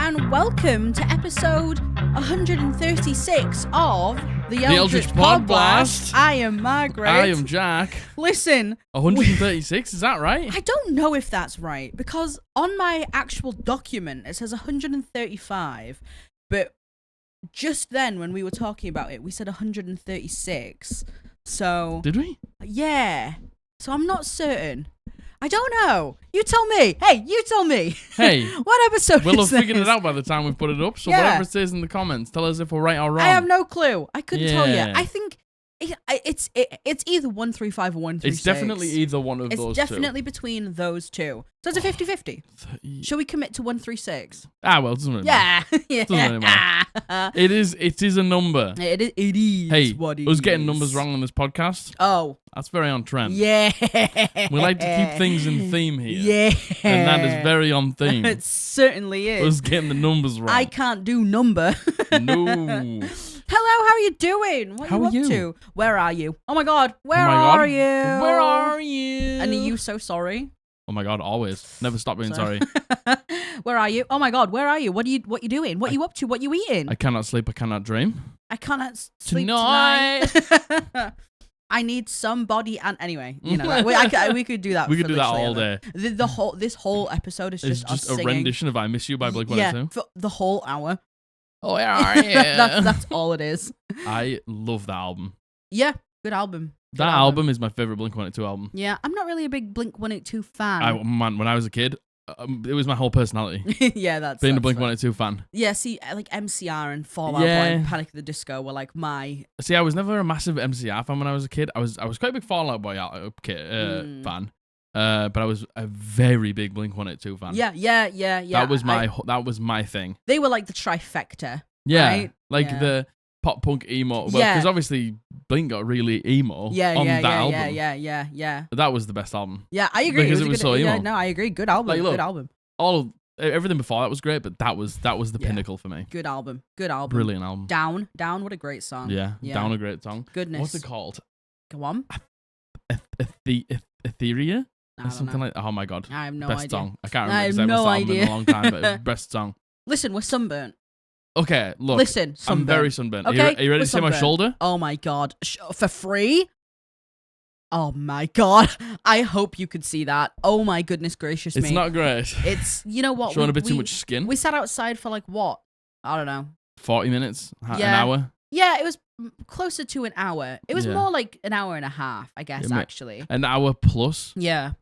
and welcome to episode 136 of the Eldritch Podblast. I am Margaret. I am Jack. Listen. 136, is that right? I don't know if that's right, because on my actual document it says 135, but just then when we were talking about it, we said 136. So... Did we? Yeah. So I'm not certain. I don't know. You tell me. Hey, you tell me. Hey. What episode We'll is have figured this? it out by the time we've put it up, so Yeah. whatever it says in the comments, tell us if we're right or wrong. I have no clue. I couldn't tell you. Yeah. I think it's either 135 or 136. It's definitely either one of those two. It's definitely between those two. So it's a 50-50. Shall we commit to 136? Well, it doesn't really matter. Yeah. Doesn't really matter. It is a number. It is Hey, what it us getting is. numbers wrong on this podcast, Oh. that's very on trend. Yeah. We like to keep things in theme here. Yeah. And that is very on theme. It certainly is. Us getting the numbers wrong. I can't do number. No. Hello, how are you doing? What How are are you up you? to? Where are you? Oh my god, where Oh my God. are you? Where are you? And are you so sorry? Oh my god, always. Never stop being sorry. Where are you? Oh my god, where are you? What you doing? What you up to? What you eating? I cannot sleep, I cannot dream. I cannot sleep Tonight. tonight. I need somebody, and anyway, you know, we could do that. We could for do that literally all ever. day. This whole episode is It's just us just a singing. rendition of I Miss You by Blink-182. Yeah, for the whole hour. Oh, where are you? that's all it is. I love that album. Yeah, good album. Good That album is my favorite Blink-182 album. Yeah, I'm not really a big Blink-182 fan. When I was a kid, it was my whole personality. Yeah, that's Being a fair. Blink-182 fan. Yeah, see, like MCR and Fall Out Boy Yeah. and Panic at the Disco were like my... See, I was never a massive MCR fan when I was a kid. I was quite a big Fall Out Boy fan. But I was a very big Blink-182 fan. Yeah. That was my thing. They were like the trifecta. Yeah, Right? like Yeah. the pop punk emo. Well, Yeah. because obviously Blink got really emo on that album. Yeah. That was the best album. Yeah, I agree. Because it it was was a so good, emo. Yeah, no, I agree. Good album. Like, look, good album. Everything before that was great, but that was the Yeah. pinnacle for me. Good album. Good album. Brilliant album. Down. What a great song. Yeah, Down a great song. Goodness. What's it called? Go on. Etheria? I don't Something know. like. Oh my god. I have no Best idea. song. I can't I remember have because I no haven't listened to idea. the album in a long time, but it's best song. Listen, we're sunburnt. Okay, look. Listen, I'm sunburnt. very sunburnt. Okay, Are you ready we're to see my sunburnt. shoulder? Oh my god. For free? Oh my god. I hope you could see that. Oh my goodness gracious It's me. not great. It's, you know what? Showing a bit too much skin. We sat outside for like what? I don't know. 40 minutes? An Yeah. hour? Yeah, it was closer to an hour. It was Yeah. more like an hour and a half, I guess, Yeah, actually. An hour plus? Yeah.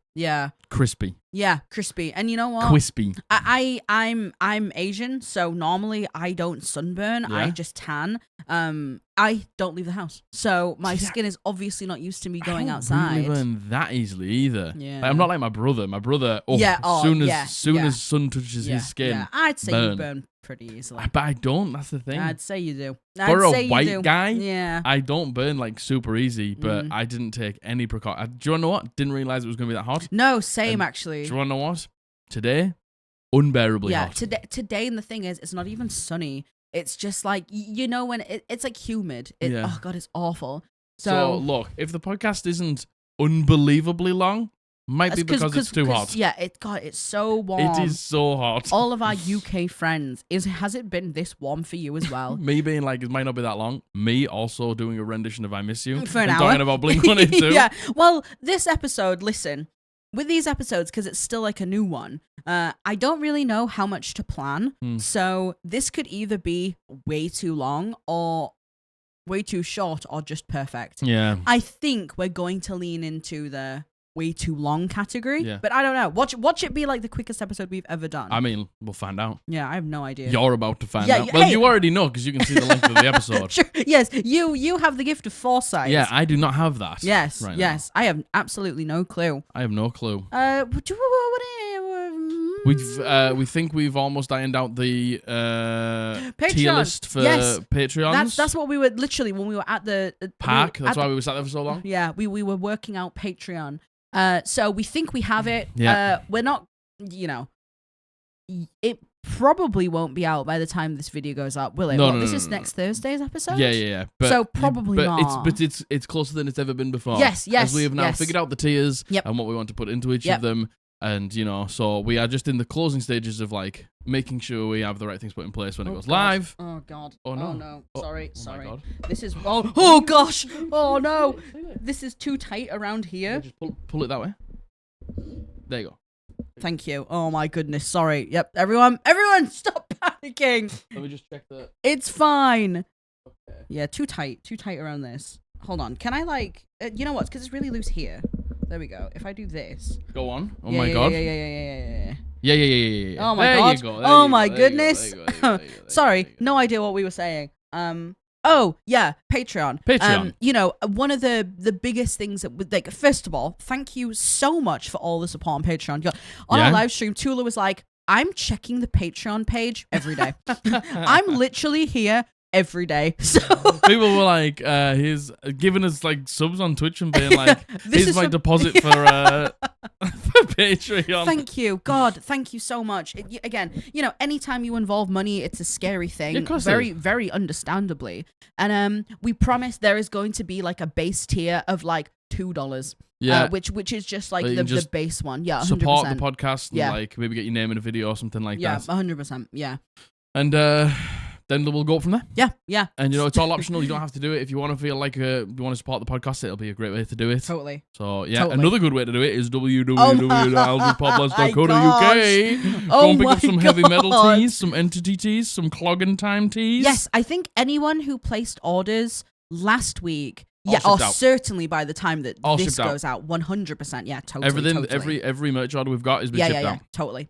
Crispy. Yeah, crispy. And you know what? Crispy. I'm Asian, so normally I don't sunburn. I Yeah. just tan. I don't leave the house, so my See, skin is obviously not used to me going I don't outside. really burn that easily either. Yeah. Like, I'm not like my brother. My brother, Yeah, oh, soon yeah, as sun touches his skin. Yeah, I'd say burn. you burn pretty easily. But I don't. That's the thing. I'd say you do. For I'd say a you white do. guy, Yeah. I don't burn like super easy, but Mm. I didn't take any precaution. Do you want to know what? Didn't realize it was going to be that hot. No, same And actually. Do you want to know what? Today, unbearably Yeah, hot. today, and the thing is, it's not even sunny. It's just like you know when it's like humid. Yeah. Oh god, it's awful. So look, if the podcast isn't unbelievably long, might be because it's too hot. Yeah, it's so warm. It is so hot. All of our UK friends, has it been this warm for you as well? Me being like, it might not be that long. Me also doing a rendition of I Miss You. For an and hour. talking about Blink-182. Yeah. Well, this episode, listen, with these episodes, because it's still like a new one, I don't really know how much to plan. So this could either be way too long or way too short or just perfect. Yeah. I think we're going to lean into the way too long category, Yeah. but I don't know. Watch it be like the quickest episode we've ever done. I mean, we'll find out. Yeah, I have no idea. You're about to find Yeah, out. yeah, Well, hey. you already know because you can see the length of the episode. Sure. Yes, you have the gift of foresight. Yeah, I do not have that. Yes, right yes. I have absolutely no clue. I have no clue. We think we've almost ironed out the tier list for Patreons. That's what we were literally when we were at the park. That's why we were sat there for so long. Yeah, we were working out Patreon. So we think we have it. Yeah. We're not, it probably won't be out by the time this video goes up, will it? No, This is next Thursday's episode? Yeah. But, So probably not. It's closer than it's ever been before. Yes. As we have now yes. figured out the tiers Yep. and what we want to put into each Yep. of them. And, so we are just in the closing stages of, like, making sure we have the right things put in place when it goes live. Oh, God. Oh, no. Oh, no. Sorry. My God. This is... Oh, gosh. Oh, no. This is too tight around here. Just pull it that way. There you go. Thank you. Oh, my goodness. Sorry. Yep. Everyone, stop panicking. Let me just check that. It's fine. Okay. Yeah, too tight around this. Hold on. Can I, like... you know what? Because it's really loose here. There we go. If I do this... Go on. Oh, my God. Yeah. Yeah. Oh, my there God. You go. Oh, my goodness. There you go. Sorry. No idea what we were saying. Oh, yeah, Patreon. One of the biggest things that would, like, first of all, thank you so much for all the support on Patreon. On our live stream, Tula was like, I'm checking the Patreon page every day. I'm literally here every day. So people were like, he's giving us like subs on Twitch and being like, here's my deposit for Patreon. Thank you. God, thank you so much. Again, anytime you involve money, it's a scary thing. Yeah, very, very understandably. And we promise there is going to be like a base tier of like $2. Yeah. Which is just like the base one. Yeah, 100%. Support the podcast and like maybe get your name in a video or something like that. Yeah, 100%. Yeah. And then we'll go up from there. Yeah. And it's all optional. You don't have to do it. If you want to feel like you want to support the podcast, it'll be a great way to do it. Totally. So yeah, Totally. Another good way to do it is www.podblast.co.uk. Go and pick up some heavy metal tees, some entity tees, some clogging time tees. Yes, I think anyone who placed orders last week, certainly by the time that this goes out, 100%. Yeah, totally. Every merch order we've got is been shipped out. Totally.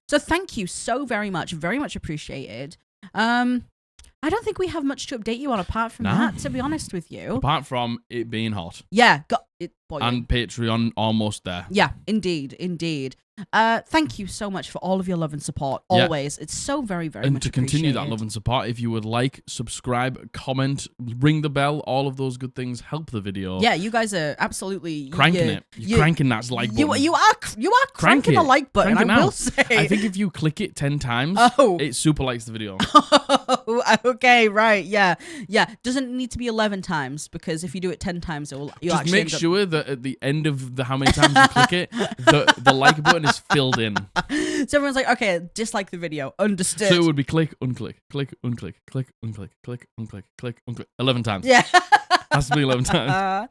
So thank you so very much appreciated. I don't think we have much to update you on apart from that, to be honest with you. Apart from it being hot. Yeah, boiling. And Patreon almost there. Yeah, indeed. Thank you so much for all of your love and support. Always. It's so very, very much appreciated. And to continue that love and support, if you would like, subscribe, comment, ring the bell, all of those good things help the video. Yeah, you guys are absolutely cranking it. You're cranking that like button. You are cranking the like button, I will say. I think if you click it 10 times, it super likes the video. Okay, right. Yeah. Doesn't need to be 11 times because if you do it 10 times, you'll just actually make sure that at the end of how many times you click it, the like button is filled in. So everyone's like, okay, dislike the video. Understood. So it would be click, unclick, click, unclick, click, unclick, click, unclick, click, unclick. 11 times. Yeah. Has to be 11 times.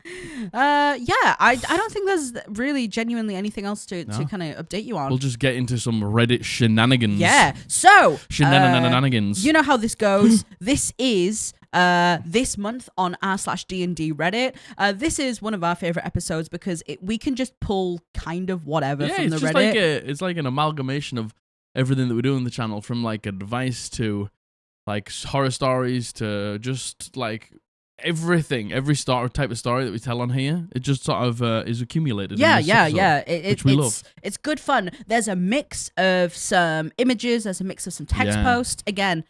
I don't think there's really genuinely anything else to kind of update you on. We'll just get into some Reddit shenanigans. Yeah. So shenanigans. You know how this goes. This is this month on r/DnD Reddit. This is one of our favorite episodes because we can just pull kind of whatever from the Reddit. It's like an amalgamation of everything that we do on the channel, from like advice to like horror stories to just like everything, every type of story that we tell on here. It just sort of is accumulated. Yeah. Which we love. It's good fun. There's a mix of some images. There's a mix of some text posts. Again,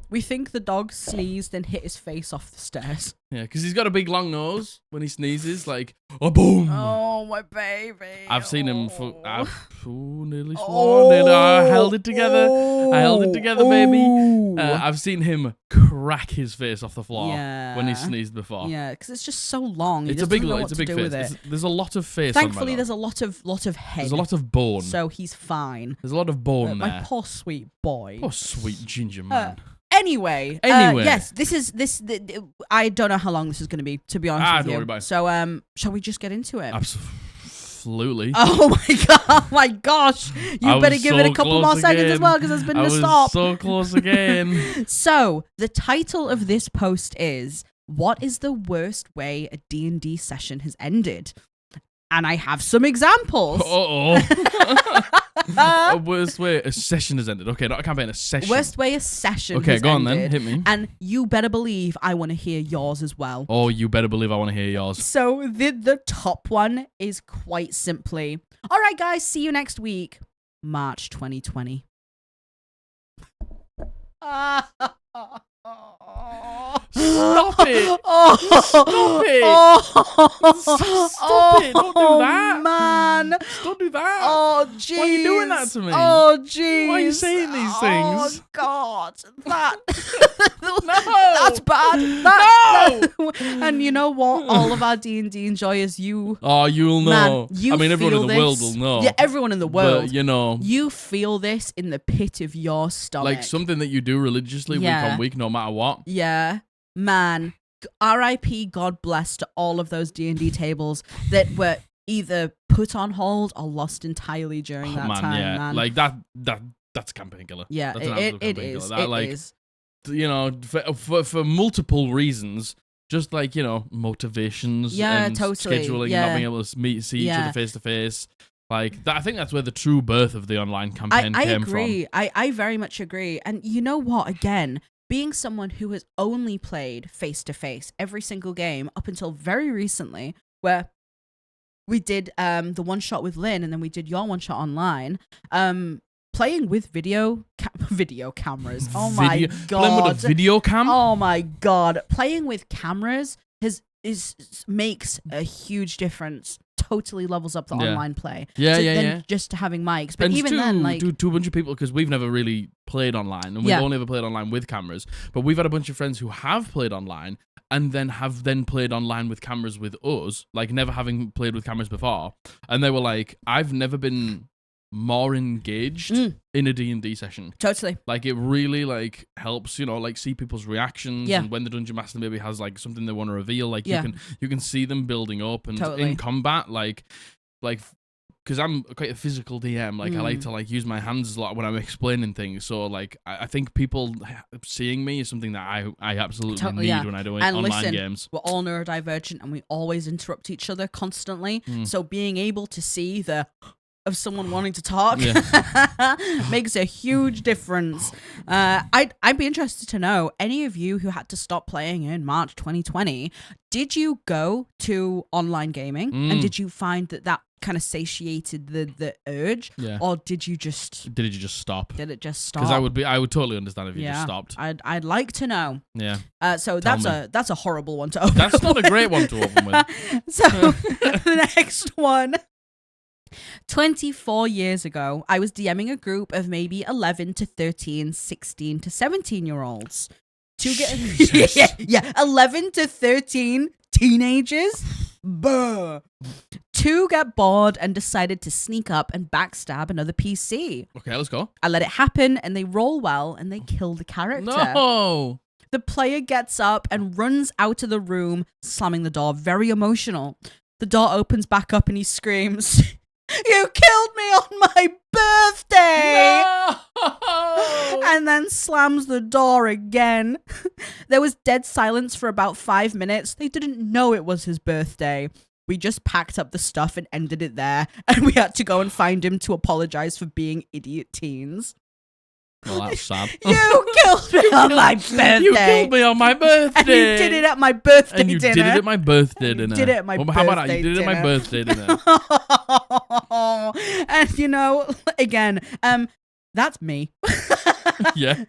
we think the dog sneezed and hit his face off the stairs. Yeah, because he's got a big long nose when he sneezes, like, boom. Oh, my baby. I've seen him nearly swore. I held it together. I held it together, baby. I've seen him crack his face off the floor when he sneezed before. Yeah, because it's just so long. It's a big face. There's a lot of face. Thankfully, there's a lot of head. There's a lot of bone. So he's fine. There's a lot of bone there. My poor sweet boy. Poor sweet ginger man. Anyway, yes, this. I don't know how long this is going to be, to be honest with you. Don't worry about it. So, shall we just get into it? Absolutely. Oh my god! Oh my gosh! You better give it a couple more seconds as well, because there's been a stop. So close again. So, the title of this post is "What is the worst way a D&D session has ended?" And I have some examples. Worst way a session has ended. Okay, not a campaign, a session. Worst way a session has ended. Okay, go on then. Hit me. And you better believe I want to hear yours as well. Oh, you better believe I want to hear yours. So the top one is quite simply, all right, guys, see you next week. March 2020. Stop it! Oh, Stop it! Oh, Stop it! Don't do that, man! Don't do that! Oh, jeez! Why are you doing that to me? Oh, jeez! Why are you saying these things? Oh, God! That No! that's bad. No! And you know what? All of our D&D enjoyers, you. Oh, you'll know. Man, you I mean, everyone in the feel world this. will know. Yeah, everyone in the world. But, you know, You feel this in the pit of your stomach. like something that you do religiously week on week, no matter what. Yeah, man. R.I.P. God bless to all of those D&D tables that were either put on hold or lost entirely during that time. Yeah, Man. like that's a campaign killer. Yeah, That's an absolute it campaign is. killer. That, It like, is. you know, for multiple reasons, just like, you know, motivations, Yeah, and totally. scheduling, Yeah. not being able to see each Yeah. other face to face. Like that, I think that's where the true birth of the online campaign came agree. from. I very much agree. And you know what? Again, being someone who has only played face to face every single game up until very recently, where we did the one shot with Lynn and then we did your one shot online. Playing with video cameras. Oh my god! Playing with a video cam. Oh my god! Playing with cameras makes a huge difference. Totally levels up the online play. Yeah. Just having mics, but And even then, like to a bunch of people, because we've never really played online, and we've only ever played online with cameras. But we've had a bunch of friends who have played online, and then have played online with cameras with us, like never having played with cameras before. And they were like, "I've never been more engaged in a D&D session." totally. Like, it really, like, helps, you know, like, see people's reactions, and when the dungeon master maybe has, like, something they want to reveal, like, you can see them building up, and in combat, like, because I'm quite a physical DM, like, I like to, like, use my hands a lot when I'm explaining things, so, like, I think people seeing me is something that I absolutely need when I do online games. We're all neurodivergent, and we always interrupt each other constantly, so being able to see of someone wanting to talk makes a huge difference. I'd be interested to know, any of you who had to stop playing in March 2020, did you go to online gaming and did you find that kind of satiated the urge, or did you just stop? Did it just stop? Because I would totally understand if you just stopped. I'd like to know. Yeah. So that's a horrible one to open. That's not a great one to open with. So the next one. 24 years ago, I was DMing a group of maybe 11 to 13, 16 to 17-year-olds. Yeah, 11 to 13 teenagers? Buh. Two get bored and decided to sneak up and backstab another PC. Okay, let's go. I let it happen, and they roll well, and they kill the character. No! The player gets up and runs out of the room, slamming the door, very emotional. The door opens back up, and he screams, "You killed me on my birthday!" No! And then slams the door again. There was dead silence for about 5 minutes. They didn't know it was his birthday. We just packed up the stuff and ended it there, and we had to go and find him to apologize for being idiot teens. Well, that's sad. You killed me on my birthday. You killed me on my birthday. And you did it at my birthday dinner. Did it at my birthday dinner. Did it at my birthday How about that? You did it at my dinner. birthday dinner. And you know, again, that's me. Yeah.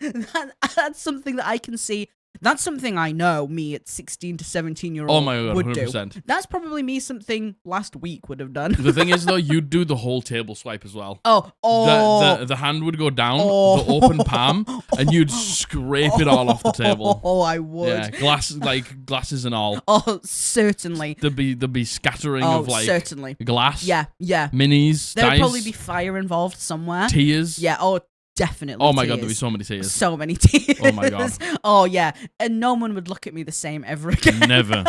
That's something that I can see. That's something I know me at 16 to 17-year-old Oh my God, would 100%. do. That's probably me something last week would have done. The thing is, though, you'd do the whole table swipe as well. The hand would go down, the open palm, and you'd scrape it all off the table. Oh, I would. Yeah, glasses and all. Oh, certainly. There'd be scattering of like certainly. glass. Yeah. Minis, There'd dice, probably be fire involved somewhere. tears. Yeah. Oh, definitely. Oh my God, tears. there'd be so many tears. So many tears. Oh my God. Oh yeah, and no one would look at me the same ever again. Never.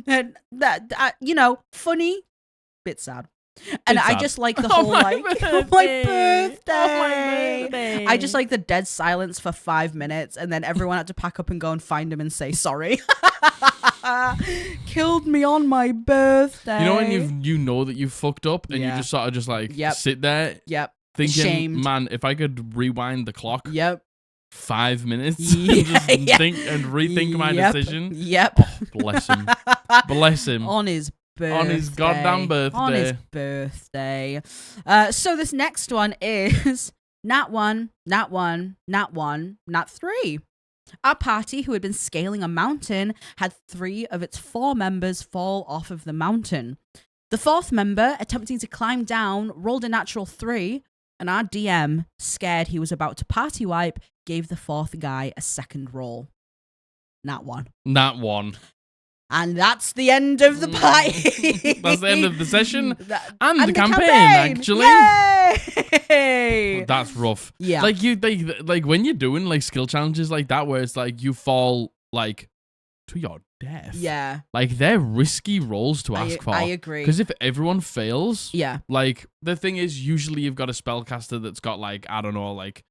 And that you know, funny, bit sad. And Bit I sad. just like the whole my like birthday. my birthday. Oh, my birthday. I just like the dead silence for 5 minutes, and then everyone had to pack up and go and find him and say sorry. Killed me on my birthday. You know when you know that you fucked up and you Yeah. just sort of just like Yep. sit there Yep. thinking, Shamed. man, if I could rewind the clock Yep. 5 minutes Yeah, and just yeah. think and rethink my Yep. decision. Yep. Oh, bless him. Bless him. On his birthday. On his goddamn birthday. On his birthday. So this next one is Nat 1, Nat 1, Nat 1, Nat 3. Our party, who had been scaling a mountain, had 3 of its 4 members fall off of the mountain. The 4th member, attempting to climb down, rolled a natural 3, and our DM, scared he was about to party wipe, gave the 4th guy a second roll. Nat 1. And that's the end of the party. That's the end of the session and the campaign, actually. Yay! That's rough. Yeah. Like when you're doing like skill challenges like that, where it's like you fall like to your death. Yeah. Like they're risky rolls to ask for. I agree. Because if everyone fails, yeah. Like the thing is, usually you've got a spellcaster that's got like, I don't know, like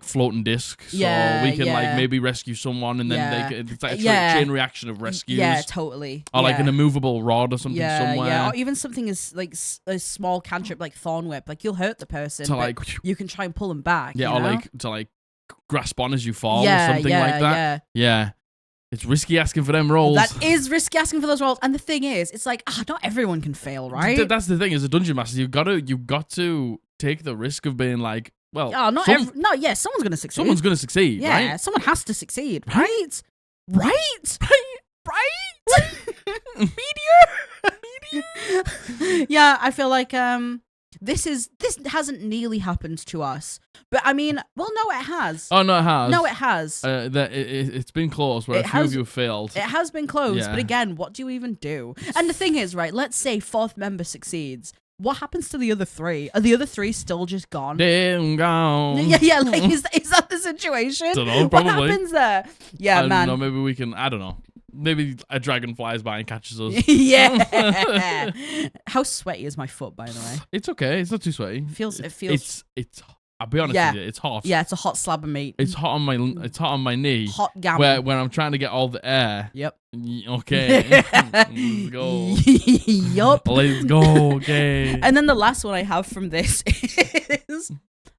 floating disc, so we can like maybe rescue someone, and then it's like a chain reaction of rescues. Yeah, totally. Or like an immovable rod or something somewhere. Yeah, or even something as like a small cantrip like Thorn Whip. Like you'll hurt the person, to like you can try and pull them back. Yeah, you know? or like to like grasp on as you fall or something like that. Yeah. It's risky asking for them rolls. That is risky asking for those rolls. And the thing is, it's like, not everyone can fail, right? That's the thing. As a dungeon master, you've got to take the risk of being like, well, someone's going to succeed. Someone's going to succeed, right? Yeah, someone has to succeed, right? Right? Meteor. Yeah, I feel like this hasn't nearly happened to us. But I mean, well, no, it has. Oh, no, it has. No, it has. It's been close where a few of you have failed. It has been close, but again, what do you even do? And the thing is, right, let's say 4th member succeeds. What happens to the other 3? Are the other 3 still just gone? Damn gone. Yeah, like, is that the situation? Don't know, probably. What happens there? Yeah, man. No, maybe we can, I don't know. Maybe a dragon flies by and catches us. Yeah. How sweaty is my foot, by the way? It's okay. It's not too sweaty. It feels. It's. I'll be honest with you. It's hot. Yeah, it's a hot slab of meat. It's hot on my knee. Hot gammon. When I'm trying to get all the air. Yep. Okay. Let's go. Yup. Let's go. Okay. And then the last one I have from this is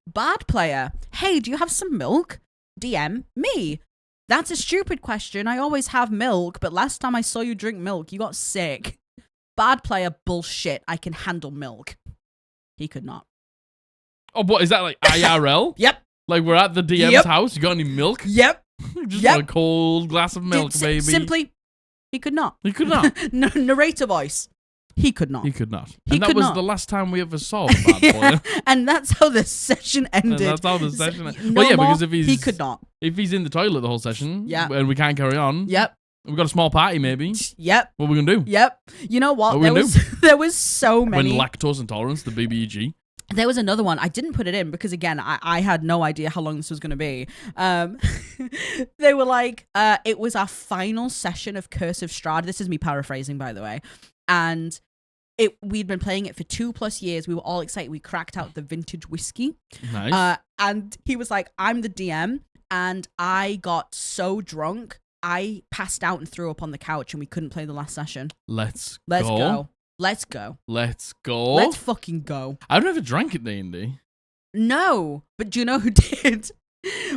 Bard Player. Hey, do you have some milk? DM me. That's a stupid question. I always have milk, but last time I saw you drink milk, you got sick. Bard Player bullshit. I can handle milk. He could not. Oh, what is that, like IRL? Yep. Like we're at the DM's house. You got any milk? Yep. Just got a cold glass of milk, baby. Simply, he could not. He could not. Narrator voice. He could not. He could not. And that was the last time we ever saw the Bard Player. And that's how the session ended. And that's how the session ended. No more, because he could not. If he's in the toilet the whole session, and we can't carry on, we've got a small party maybe. Yep. What are we gonna do? Yep. You know what? There was so many. When lactose intolerance, the BBEG. There was another one. I didn't put it in because, again, I had no idea how long this was going to be. They were like, it was our final session of Curse of Strahd. This is me paraphrasing, by the way. And we'd been playing it for 2+ years. We were all excited. We cracked out the vintage whiskey. Nice. And he was like, I'm the DM. And I got so drunk, I passed out and threw up on the couch and we couldn't play the last session. Let's go. Let's go. Let's fucking go. I've never drank at D&D. No, but do you know who did?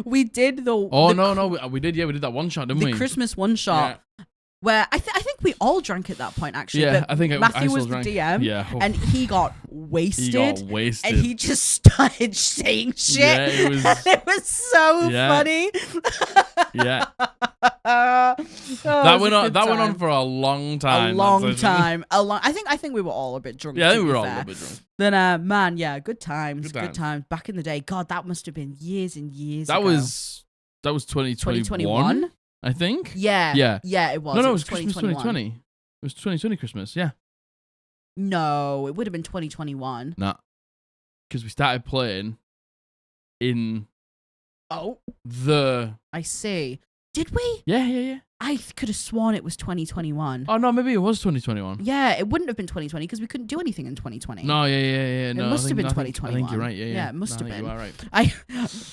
We did the. Oh, no, we did. Yeah, we did that one shot, didn't we? The Christmas one shot. Yeah. Where I think we all drank at that point, actually. Yeah, but I think Matthew I was drank. the DM. Yeah. Oh. And he got wasted. And he just started saying shit. Yeah, it was. It was so funny. Yeah. That went on for a long time. I think we were all a bit drunk. Yeah, I think we were all a bit drunk. Then, man, yeah, good times. Back in the day. God, that must have been years and years ago. That was 2021. I think. Yeah, it was. No, it was Christmas 2020. It was 2020 Christmas, yeah. No, it would have been 2021. Nah. Because we started playing in... I see. Did we? Yeah. I could have sworn it was 2021. Oh, no, maybe it was 2021. Yeah, it wouldn't have been 2020 because we couldn't do anything in 2020. No, yeah. No, it must have been 2021. I think you're right, yeah. Yeah, it must have been. You are right.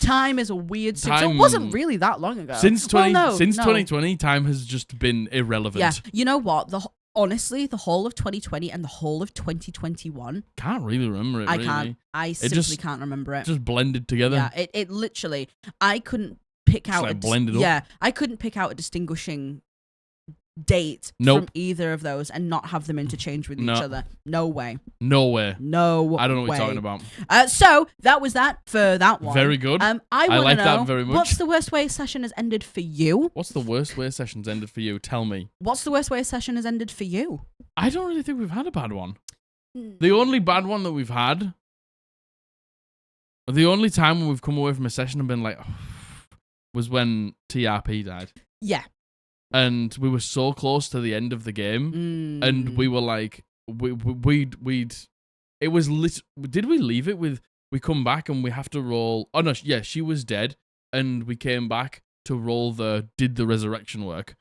Time is a weird... So it wasn't really that long ago. Since 2020, time has just been irrelevant. Yeah, you know what? Honestly, the whole of 2020 and the whole of 2021... Can't really remember it, can't. I simply can't remember it. Just blended together. Yeah, it literally... I couldn't pick out... blended up. Yeah, I couldn't pick out a distinguishing date Nope. from either of those and not have them interchange with each other. No way. No way. No I don't know what way. you're talking about. So that was that for that one. Very good. I like know, that very much. what's the worst way a session has ended for you? What's the worst way a session's ended for you? Tell me. What's the worst way a session has ended for you? I don't really think we've had a bad one. The only bad one that we've had, the only time when we've come away from a session and been like, was when TRP died. Yeah. And we were so close to the end of the game, and we were like, we'd it was did we leave it with, we come back and we have to roll, oh no, yeah, she was dead, and we came back to roll did the resurrection work,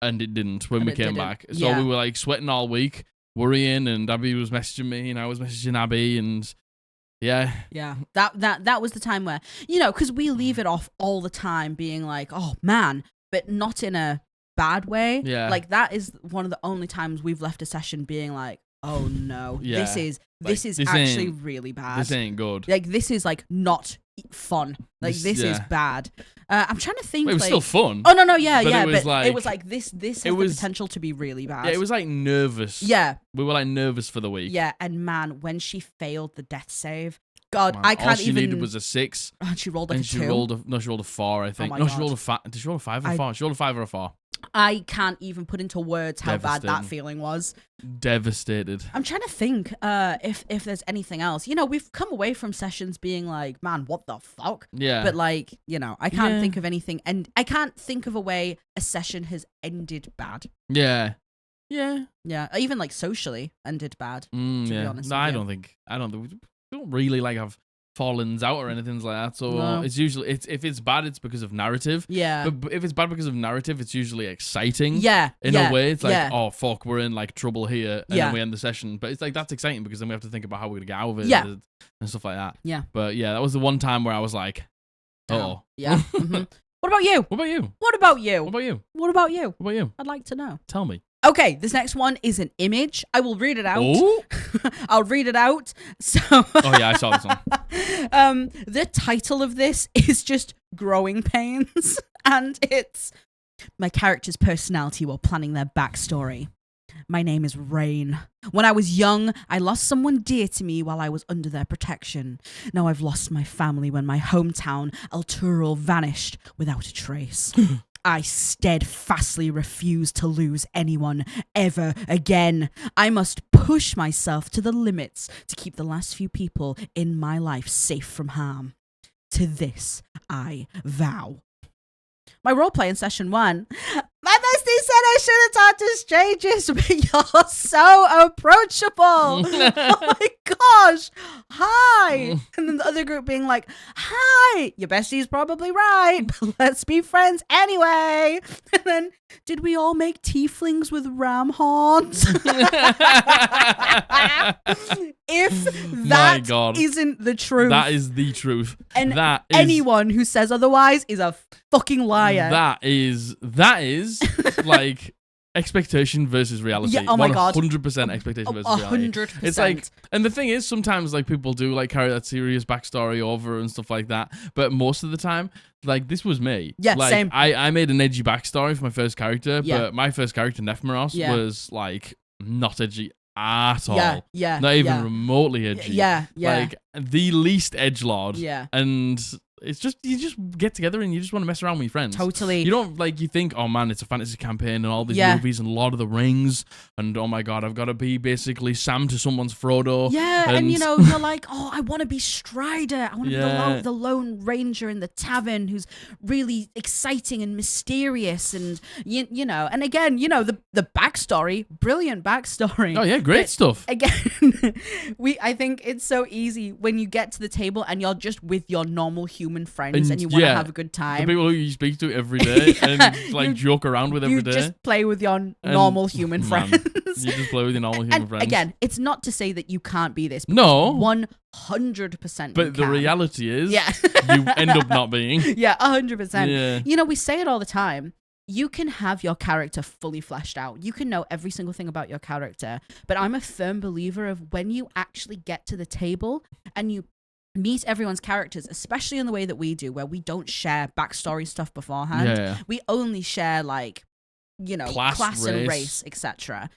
and it didn't when we came back. So we were like sweating all week, worrying, and Abby was messaging me, and I was messaging Abby, and yeah. That was the time where, because we leave it off all the time being like, oh man, but not in a bad way. Yeah. Like that is one of the only times we've left a session being like, oh no, this is actually really bad. This ain't good. Like this is like not fun. Like this is bad. I'm trying to think. It was still fun. Oh no, yeah, but yeah. It was like this has the potential to be really bad. Yeah, it was like nervous. Yeah. We were like nervous for the week. Yeah, and man, when she failed the death save, God, Man, I can't all she even. needed was a 6. And she rolled like and a she 2. rolled a 4, I think. Oh my No, God. she rolled a 5. Did she roll a 5 or a 4? She rolled a 5 or a 4. I can't even put into words how bad that feeling was. Devastated. I'm trying to think if there's anything else. We've come away from sessions being like, man, what the fuck? Yeah. But like, I can't think of anything, and I can't think of a way a session has ended bad. Yeah. Yeah. Yeah. Even like socially ended bad. To be honest. No, I don't think we don't really like have fallings out or anything like that. So No. it's usually if it's bad, it's because of narrative. Yeah. But if it's bad because of narrative, it's usually exciting. Yeah. In a way, it's like, oh fuck, we're in like trouble here, and Yeah. then we end the session. But it's like that's exciting because then we have to think about how we're gonna get out of it. Yeah. And stuff like that. Yeah. But yeah, that was the one time where I was like, oh. Yeah. Mm-hmm. What about you? What about you? What about you? What about you? What about you? What about you? I'd like to know. Tell me. Okay, this next one is an image. I will read it out. Oh? I'll read it out. So Oh yeah, I saw this one. The title of this is just Growing Pains, and it's my character's personality while planning their backstory. My name is Rain. When I was young, I lost someone dear to me while I was under their protection. Now I've lost my family when my hometown, El Tural, vanished without a trace. I steadfastly refuse to lose anyone ever again. I must push myself to the limits to keep the last few people in my life safe from harm. To this, I vow. My roleplay in session 1. My bestie said I should have talked to strangers, but you're so approachable. Oh my gosh. Hi. And then the other group being like, hi, your bestie's probably right, but let's be friends anyway. And then, did we all make tieflings with ram horns? If that isn't the truth. That is the truth. And anyone who says otherwise is a fucking liar. That is like expectation versus reality. Yeah, oh my God. 100% expectation versus reality. 100%. It's like, and the thing is, sometimes like people do like carry that serious backstory over and stuff like that. But most of the time, like this was me. Yeah, like, same. I made an edgy backstory for my first character, Yeah. but my first character, Nefmaros, Yeah. was like not edgy at all. Yeah. Not even yeah. remotely edgy. Yeah. Like the least edgelord. Yeah. And it's just, you just get together and you just want to mess around with your friends. Totally. You don't like, you think, oh man, it's a fantasy campaign and all these Yeah. movies and Lord of the Rings and oh my God, I've got to be basically Sam to someone's Frodo. Yeah, and you know, you're like, oh, I want to be Strider. I want to Yeah. be the lone ranger in the tavern who's really exciting and mysterious, and you know, and again, you know, the backstory, brilliant backstory. Oh yeah, great But stuff. Again, I think it's so easy when you get to the table and you're just with your normal human friends and you want to have a good The time. people who you speak to every day and like joke around with every You day. just play with your normal human Man, friends. You just play with your normal human And friends. again, it's not to say that you can't be this. No. 100%. But the reality is, Yeah. you end up not being. Yeah, 100%. Yeah. You know, we say it all the time. You can have your character fully fleshed out. You can know every single thing about your character. But I'm a firm believer of when you actually get to the table and you meet everyone's characters, especially in the way that we do, where we don't share backstory stuff beforehand. Yeah. We only share like class and race, etc.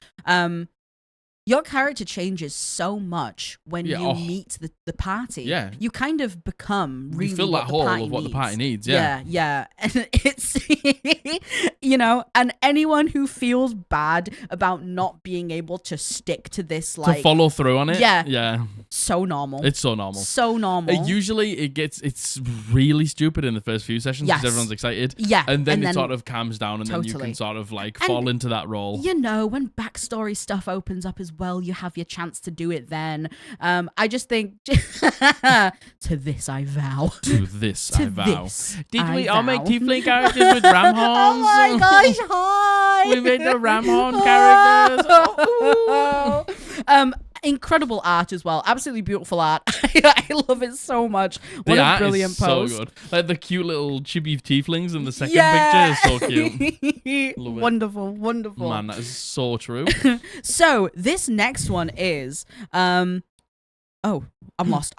Your character changes so much when you meet the party. Yeah. You kind of become really you fill what that the hole party of what needs. the party needs. Yeah. Yeah. And it's, and anyone who feels bad about not being able to stick to this, to follow through on it. Yeah. So normal. It's so normal. So normal. Usually it's really stupid in the first few sessions because everyone's excited. Yeah. And then it sort of calms down and then you can sort of fall into that role. When backstory stuff opens up as well, you have your chance to do it then. I just think to this I vow. To this I vow. Did we all make tiefling characters with ram horns? Oh my gosh, hi! We made the ram horn characters. Incredible art as well. Absolutely beautiful art. I love it so much. What a brilliant post. So good. Like the cute little chibi tieflings in the second picture is so cute. Love it. Wonderful. Man, that is so true. So this next one is I'm lost.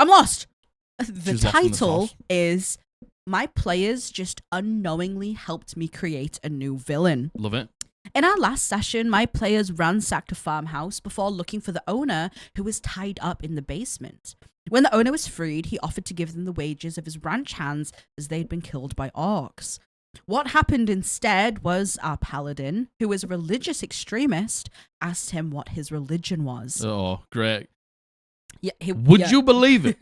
The title is My Players Just Unknowingly Helped Me Create a New Villain. Love it. In our last session, my players ransacked a farmhouse before looking for the owner, who was tied up in the basement. When the owner was freed, he offered to give them the wages of his ranch hands as they'd been killed by orcs. What happened instead was our paladin, who was a religious extremist, asked him what his religion was. Oh, great. Yeah, Would you believe it?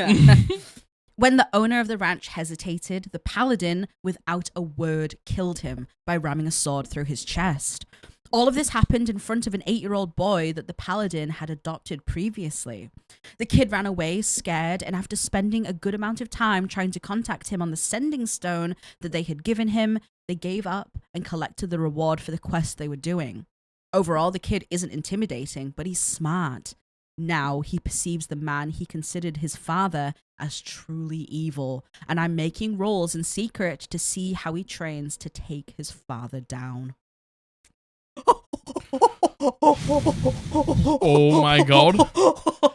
When the owner of the ranch hesitated, the paladin, without a word, killed him by ramming a sword through his chest. All of this happened in front of an 8-year-old boy that the paladin had adopted previously. The kid ran away, scared, and after spending a good amount of time trying to contact him on the sending stone that they had given him, they gave up and collected the reward for the quest they were doing. Overall, the kid isn't intimidating, but he's smart. Now he perceives the man he considered his father as truly evil, and I'm making rolls in secret to see how he trains to take his father down. Oh my god.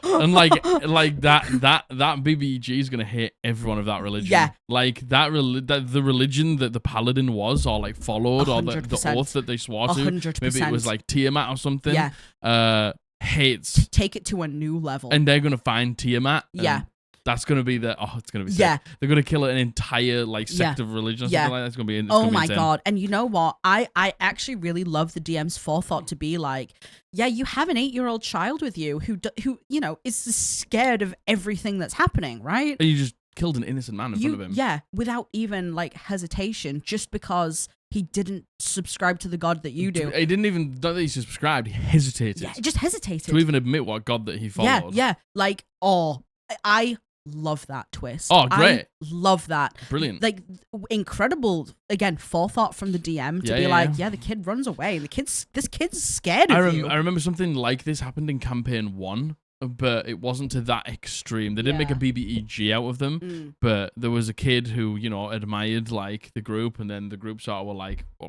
And like that BBG is gonna hit everyone of that religion. Yeah. Like the religion that the paladin was or like followed 100%. or the oath that they swore to. 100%. Maybe it was like Tiamat or something. Yeah. Hates. Take it to a new level. And they're gonna find Tiamat. Yeah. That's gonna be it's gonna be sick. Yeah. They're gonna kill an entire like sect of religion or something like that. It's gonna be oh my god. And you know what? I actually really love the DM's forethought to be like, yeah, you have an 8-year-old child with you who is scared of everything that's happening, right? And you just killed an innocent man in front of him. Yeah, without even like hesitation, just because he didn't subscribe to the god that you do. He didn't even, not that he subscribed, he hesitated. Yeah, just hesitated. To even admit what god that he followed. Yeah. Like, I love that twist. Oh, great. I love that. Brilliant. Like, incredible, again, forethought from the DM to be like, the kid runs away. This kid's scared of you. I remember something like this happened in campaign 1. But it wasn't to that extreme. They didn't make a BBEG out of them, but there was a kid who, admired like the group, and then the group sort of were like, or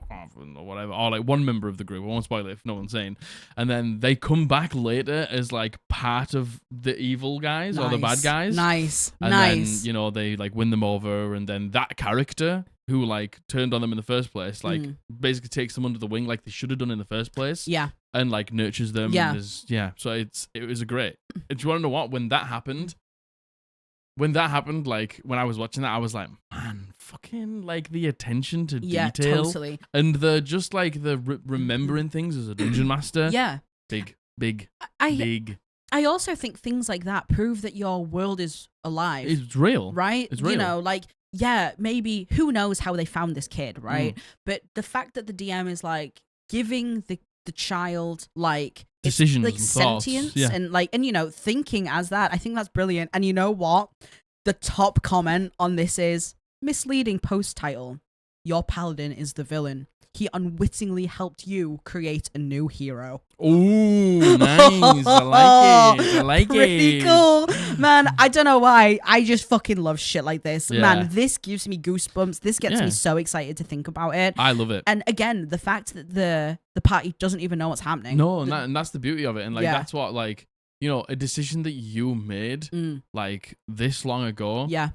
whatever, or like one member of the group. I won't spoil it if no one's saying. And then they come back later as like part of the evil guys or the bad guys. Nice. And then, they like win them over, and then that character who like turned on them in the first place, like basically takes them under the wing like they should have done in the first place. Yeah. And like nurtures them. Yeah. And so it was a great. Do you want to know what? When that happened, like when I was watching that, I was like, man, fucking like the attention to detail. Totally. And the just like the remembering things as a dungeon master. Yeah. Big. I also think things like that prove that your world is alive. It's real. Right? It's real. Maybe who knows how they found this kid, right? But the fact that the DM is like giving the child like decisions, like and sentience thoughts. and like thinking as that, I think that's brilliant. And you know what? The top comment on this is misleading post title. Your paladin is the villain. He unwittingly helped you create a new hero. Ooh, nice. I like it. Pretty cool. Man, I don't know why. I just fucking love shit like this. Yeah. Man, this gives me goosebumps. This gets me so excited to think about it. I love it. And again, the fact that the party doesn't even know what's happening. No, and that's the beauty of it. And like that's what like, a decision that you made like this long ago. Yeah.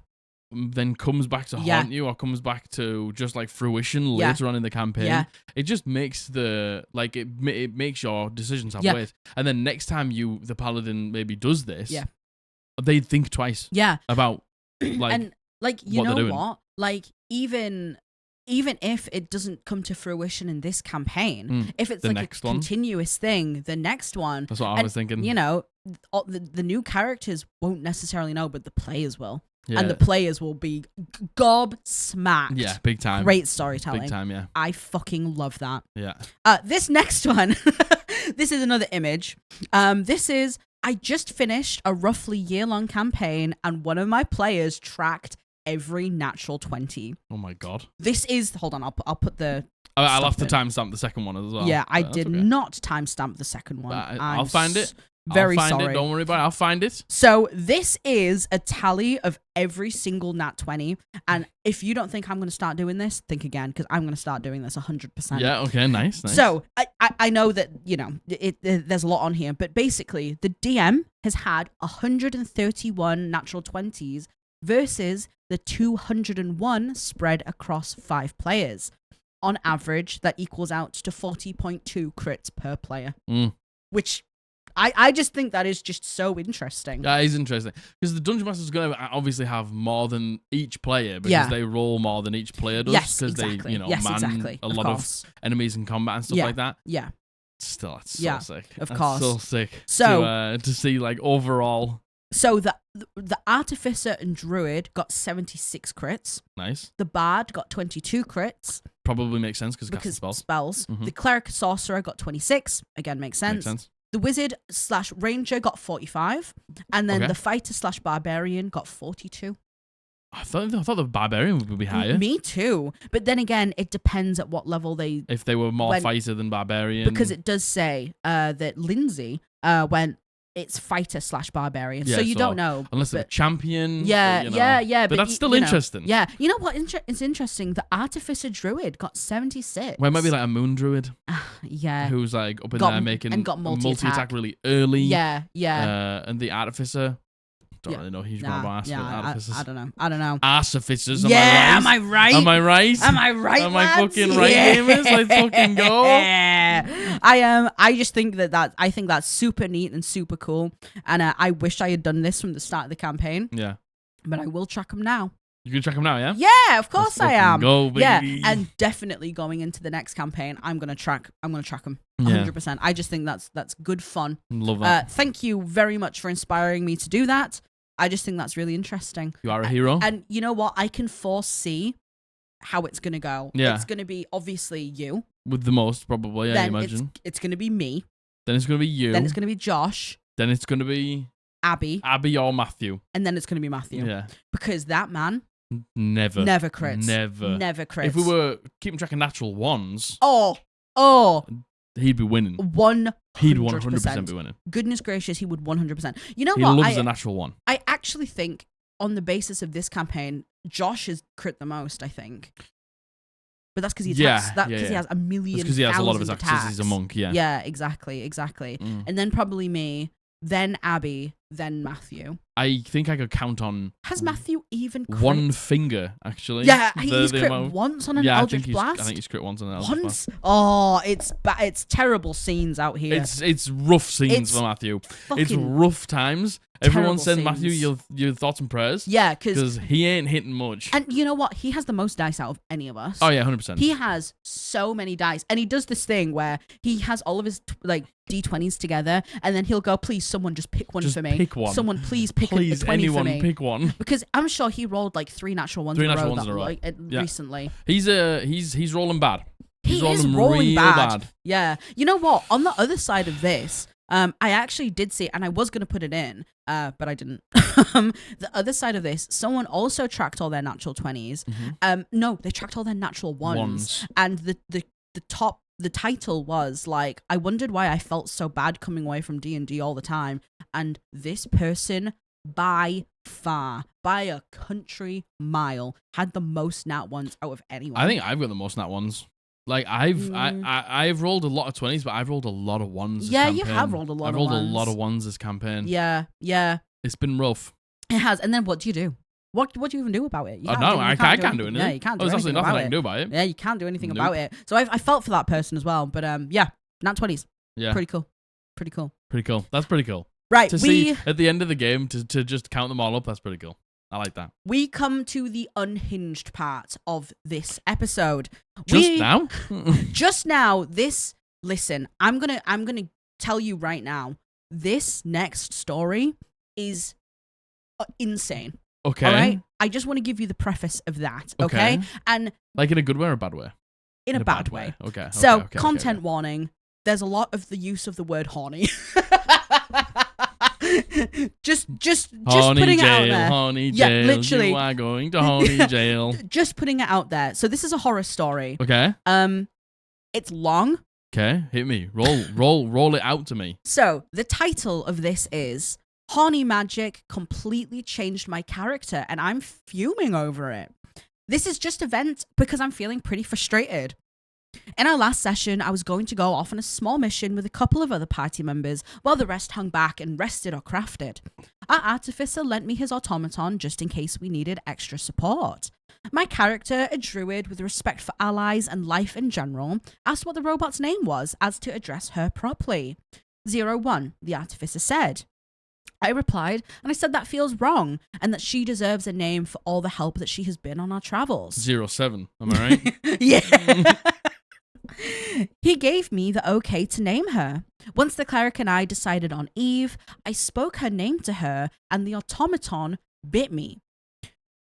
then comes back to haunt you, or comes back to just like fruition later on in the campaign. Yeah. It just makes it makes your decisions have weight. And then next time the paladin maybe does this, they think twice. About like and like you what know they're doing. what? Like even if it doesn't come to fruition in this campaign, if it's like a continuous thing, the next one. That's what I was thinking. You know, the new characters won't necessarily know, but the players will. Yeah. And the players will be gobsmacked. Yeah, big time. Great storytelling. Big time, yeah. I fucking love that. Yeah. This next one, this is another image. I just finished a roughly year-long campaign, and one of my players tracked every natural 20. Oh my god. This is, hold on, I'll put the... I'll have to timestamp the second one as well. Yeah, I did not timestamp the second one. I'll find it. Very I'll find sorry. it. Don't worry about it. I'll find it. So this is a tally of every single nat 20. And if you don't think I'm going to start doing this, think again, because I'm going to start doing this 100%. Yeah, okay, nice. So I know that, you know, there's a lot on here, but basically the DM has had 131 natural 20s versus the 201 spread across 5 players. On average, that equals out to 40.2 crits per player, which... I just think that is just so interesting. That is interesting. Because the Dungeon Master is going to obviously have more than each player because they roll more than each player does. Yes, because exactly. they, Yes, man exactly. a lot of enemies in combat and stuff like that. Yeah. Still, that's so sick. Of that's course. so sick So to see, like, overall. So the Artificer and Druid got 76 crits. Nice. The Bard got 22 crits. Probably makes sense because spells. The Cleric Sorcerer got 26. Again, makes sense. Makes sense. The Wizard/Ranger got 45, and then the Fighter/Barbarian got 42. I thought the Barbarian would be higher. Me too, but then again, it depends at what level they. If they were more fighter than Barbarian, because it does say that Lindsay went. It's Fighter/Barbarian, so you don't know unless it's a champion. Yeah. But that's still interesting. Yeah, you know what? It's interesting. The Artificer Druid got 76. Well, it might be like a Moon Druid. Yeah, who's like up in there making and got multi-attack really early. Yeah. And the Artificer. Don't really know a huge amount about Artificers. I don't know. Artificers. Am I right? Am I right? Am I right? Am I fucking right, gamers? Let's fucking go. I just think I think that's super neat and super cool, and I wish I had done this from the start of the campaign. Yeah. But I will track them now. You can track them now, yeah? Yeah, of course I am. Go, baby. Yeah, and definitely going into the next campaign, I'm gonna track them 100%. I just think that's good fun. Love that. Thank you very much for inspiring me to do that. I just think that's really interesting. You are a hero. And you know what? I can foresee how it's going to go. Yeah. It's going to be obviously you. With the most, probably, I imagine. It's going to be me. Then it's going to be you. Then it's going to be Josh. Then it's going to be... Abby or Matthew. And then it's going to be Matthew. Yeah. Because that man... Never crits. Never crits. If we were keeping track of natural ones... Oh! He'd be winning. 100%. He'd 100% be winning. Goodness gracious, he would 100%. You know he what? He loves a natural one. I actually think, on the basis of this campaign, Josh has crit the most, I think. But that's because he attacks. Because he has a million. Because he has a lot of his attacks. He's a monk, yeah. Yeah, exactly. And then probably me, then Abby, then Matthew. I think I could count on... Has Matthew even crit? One finger, actually. Yeah, he's crit once on an Eldritch Blast. I think he's crit once on an Eldritch Blast. Oh, it's terrible scenes out here. It's rough scenes for Matthew. It's rough times. Everyone send Matthew your thoughts and prayers. Yeah, because he ain't hitting much. And you know what? He has the most dice out of any of us. Oh yeah, 100%. He has so many dice, and he does this thing where he has all of his D20s together, and then he'll go, "Please, someone just pick one for me. Pick one. Someone please pick a 20 anyone for me. Pick one." Because I'm sure he rolled like 3 natural ones in a row recently. He's rolling bad. He is rolling bad. Yeah. You know what? On the other side of this. I actually did see, and I was going to put it in, but I didn't. The other side of this, someone also tracked all their natural 20s. Mm-hmm. No, they tracked all their natural ones. And the title was like, I wondered why I felt so bad coming away from D&D all the time. And this person, by far, by a country mile, had the most nat ones out of anyone. I think I've got the most nat ones. Like I've rolled a lot of 20s, but I've rolled a lot of ones. Yeah, you have rolled a lot. I've rolled a lot of ones this campaign. Yeah. It's been rough. It has. And then what do you do? What do you even do about it? You I can't do anything. Yeah, you can't do There's anything absolutely nothing about I can do about it. Yeah, you can't do anything Nope. about it. So I felt for that person as well. But yeah, nat 20s. Yeah. Pretty cool. Pretty cool. Pretty cool. That's pretty cool. Right. To see at the end of the game to just count them all up, that's pretty cool. I like that. We come to the unhinged part of this episode. Now? Just now, listen, I'm gonna tell you right now, this next story is insane. Okay. All right? I just want to give you the preface of that, okay? And like in a good way or a bad way? In a bad way. Okay. So, content warning, there's a lot of the use of the word horny. just horny putting jail, it out there. Horny jail. Yeah, literally. You are going to horny jail. Just putting it out there. So this is a horror story. Okay. It's long. Okay, hit me. Roll it out to me. So the title of this is Horny Magic Completely Changed My Character, and I'm fuming over it. This is just a vent because I'm feeling pretty frustrated. In our last session, I was going to go off on a small mission with a couple of other party members while the rest hung back and rested or crafted. Our artificer lent me his automaton just in case we needed extra support. My character, a druid with respect for allies and life in general, asked what the robot's name was as to address her properly. 01, the artificer said. I replied, and I said that feels wrong, and that she deserves a name for all the help that she has been on our travels. 07, am I right? Yeah. He gave me the okay to name her. Once the cleric and I decided on Eve, I spoke her name to her, and the automaton bit me.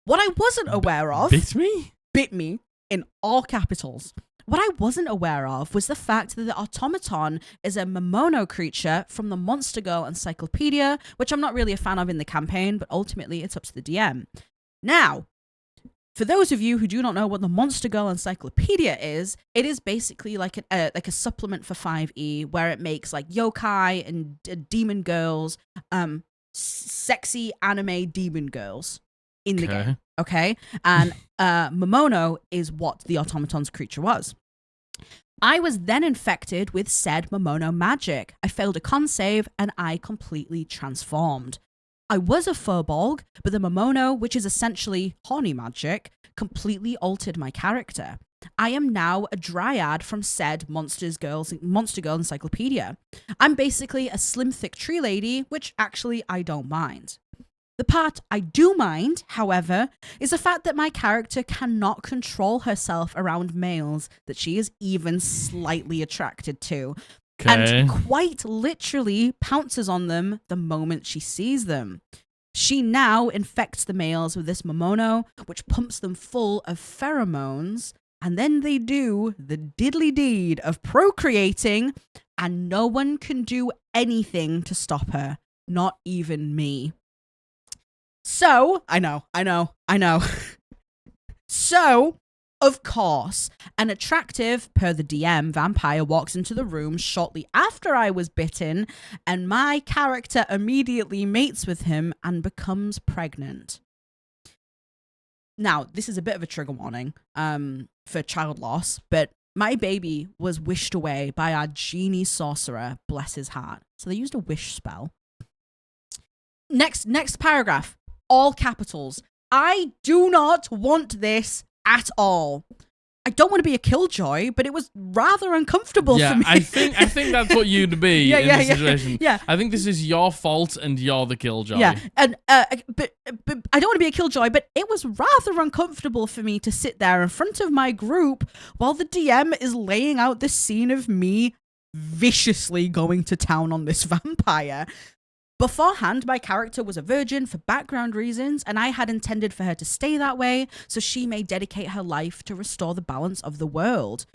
What I wasn't aware of... Bit me? Bit me, in all capitals. What I wasn't aware of was the fact that the automaton is a Momono creature from the Monster Girl Encyclopedia, which I'm not really a fan of in the campaign, but ultimately it's up to the DM. Now, for those of you who do not know what the Monster Girl Encyclopedia is, it is basically like a supplement for 5e where it makes like yokai and demon girls, sexy anime demon girls in the game. Okay? And Momono is what the automaton's creature was. I was then infected with said Momono magic. I failed a con save and I completely transformed. I was a furbolg, but the Momono, which is essentially horny magic, completely altered my character. I am now a dryad from said Monster Girl Encyclopedia. I'm basically a slim, thick tree lady, which actually I don't mind. The part I do mind, however, is the fact that my character cannot control herself around males that she is even slightly attracted to. And quite literally pounces on them the moment she sees them. She now infects the males with this Momono, which pumps them full of pheromones, and then they do the diddly deed of procreating, and no one can do anything to stop her, not even me. So, I know. So, of course, an attractive, per the DM, vampire walks into the room shortly after I was bitten, and my character immediately mates with him and becomes pregnant. Now, this is a bit of a trigger warning for child loss, but my baby was wished away by our genie sorcerer, bless his heart. So they used a wish spell. Next paragraph, all capitals. I do not want this at all. I don't want to be a killjoy, but it was rather uncomfortable for me. I think that's what you'd be in this situation. Yeah. I think this is your fault and you're the killjoy. Yeah, and but I don't want to be a killjoy, but it was rather uncomfortable for me to sit there in front of my group while the DM is laying out this scene of me viciously going to town on this vampire. Beforehand, my character was a virgin for background reasons, and I had intended for her to stay that way so she may dedicate her life to restore the balance of the world.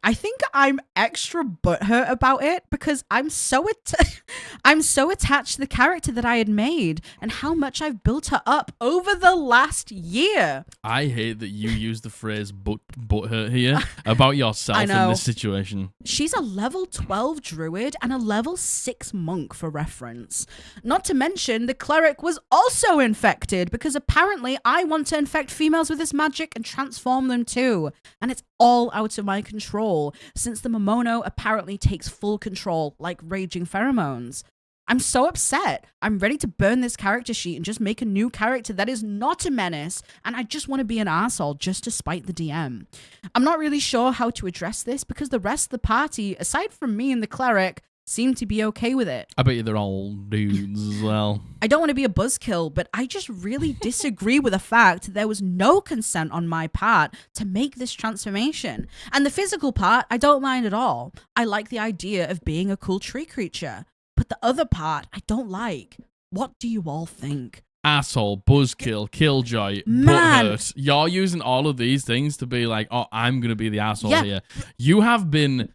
I think I'm extra butthurt about it because I'm so attached to the character that I had made and how much I've built her up over the last year. I hate that you use the phrase butthurt here about yourself in this situation. She's a level 12 druid and a level 6 monk for reference. Not to mention the cleric was also infected because apparently I want to infect females with this magic and transform them too. And it's all out of my control, since the Momono apparently takes full control like raging pheromones. I'm so upset. I'm ready to burn this character sheet and just make a new character that is not a menace. And I just want to be an arsehole just to spite the DM. I'm not really sure how to address this because the rest of the party, aside from me and the cleric, seem to be okay with it. I bet you they're all dudes as well. I don't want to be a buzzkill, but I just really disagree with the fact there was no consent on my part to make this transformation. And the physical part, I don't mind at all. I like the idea of being a cool tree creature. But the other part, I don't like. What do you all think? Asshole, buzzkill, killjoy, Man. butthurt. You're using all of these things to be like, oh, I'm going to be the asshole Yeah. here. You have been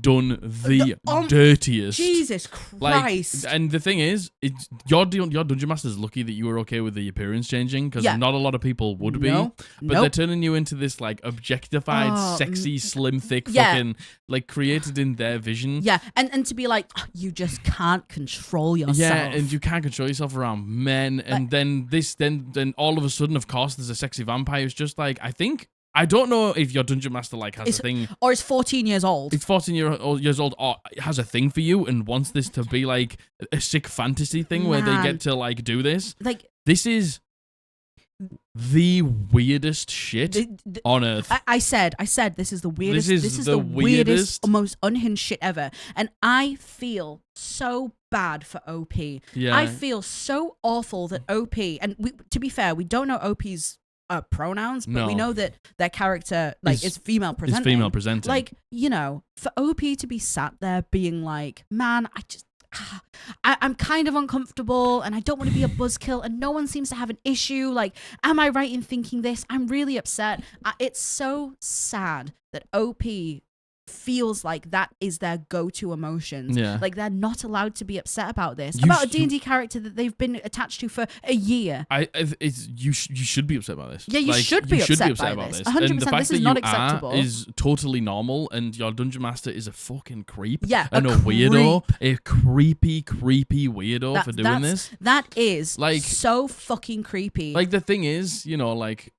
done the dirtiest. Jesus Christ. And the thing is, your Dungeon Master's lucky that you were okay with the appearance changing, because not a lot of people would be. But they're turning you into this like objectified, sexy, slim, thick, fucking like created in their vision. Yeah, and to be like, oh, you just can't control yourself. Yeah, and you can't control yourself around men. And then all of a sudden, of course, there's a sexy vampire who's just like, I don't know if your Dungeon Master like has a thing, or is 14 years old. It's 14 years old, or has a thing for you and wants this to be like a sick fantasy thing where they get to like do this. Like, this is the weirdest shit on earth. I said this is the weirdest. This is the weirdest, most unhinged shit ever, and I feel so bad for OP. Yeah, I feel so awful that OP, and to be fair, we don't know OP's pronouns, but we know that their character is female presenting. Is female presenting. Like, you know, for OP to be sat there being like, man, I'm kind of uncomfortable and I don't want to be a buzzkill and no one seems to have an issue. Like, am I right in thinking this? I'm really upset. It's so sad that OP feels like that is their go-to emotions. Yeah. Like, they're not allowed to be upset about this. About a D&D character that they've been attached to for a year. You should be upset about this. Yeah, you should be upset about this. 100%. And the fact this is not acceptable. Is totally normal, and your Dungeon Master is a fucking creep. Yeah, and a weirdo. A creepy weirdo for doing this. That is like so fucking creepy. Like, the thing is, you know, like,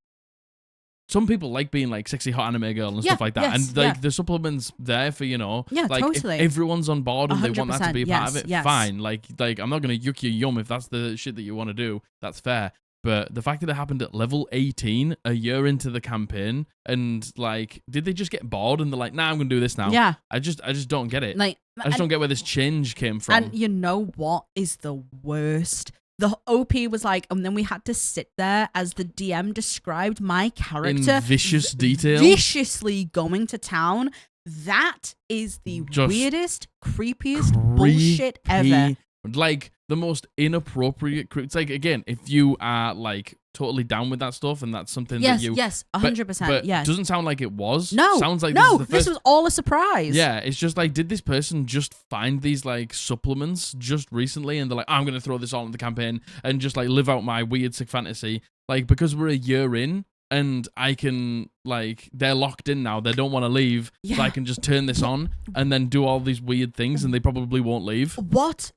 some people like being like sexy hot anime girl and stuff like that, and like the supplements there for, you know, like totally. if everyone's on board and they want that to be a part of it, yes. fine. Like I'm not gonna yuck your yum if that's the shit that you want to do. That's fair. But the fact that it happened at level 18, a year into the campaign, and like, did they just get bored and they're like, nah, I'm gonna do this now? Yeah. I just don't get it. Like, I just don't get where this change came from. And you know what is the worst? The OP was like, and then we had to sit there as the DM described my character in vicious detail, viciously going to town. That is the weirdest, creepiest bullshit ever. Like, the most inappropriate. It's like, again, if you are like totally down with that stuff and that's something that you 100%. But yes, doesn't sound like it was. No, sounds like this was all a surprise. Yeah, it's just like, did this person just find these like supplements just recently and they're like, I'm gonna throw this all in the campaign and just like live out my weird sick fantasy, like, because we're a year in and I can, like, they're locked in now, they don't want to leave, so I can just turn this on and then do all these weird things and they probably won't leave. What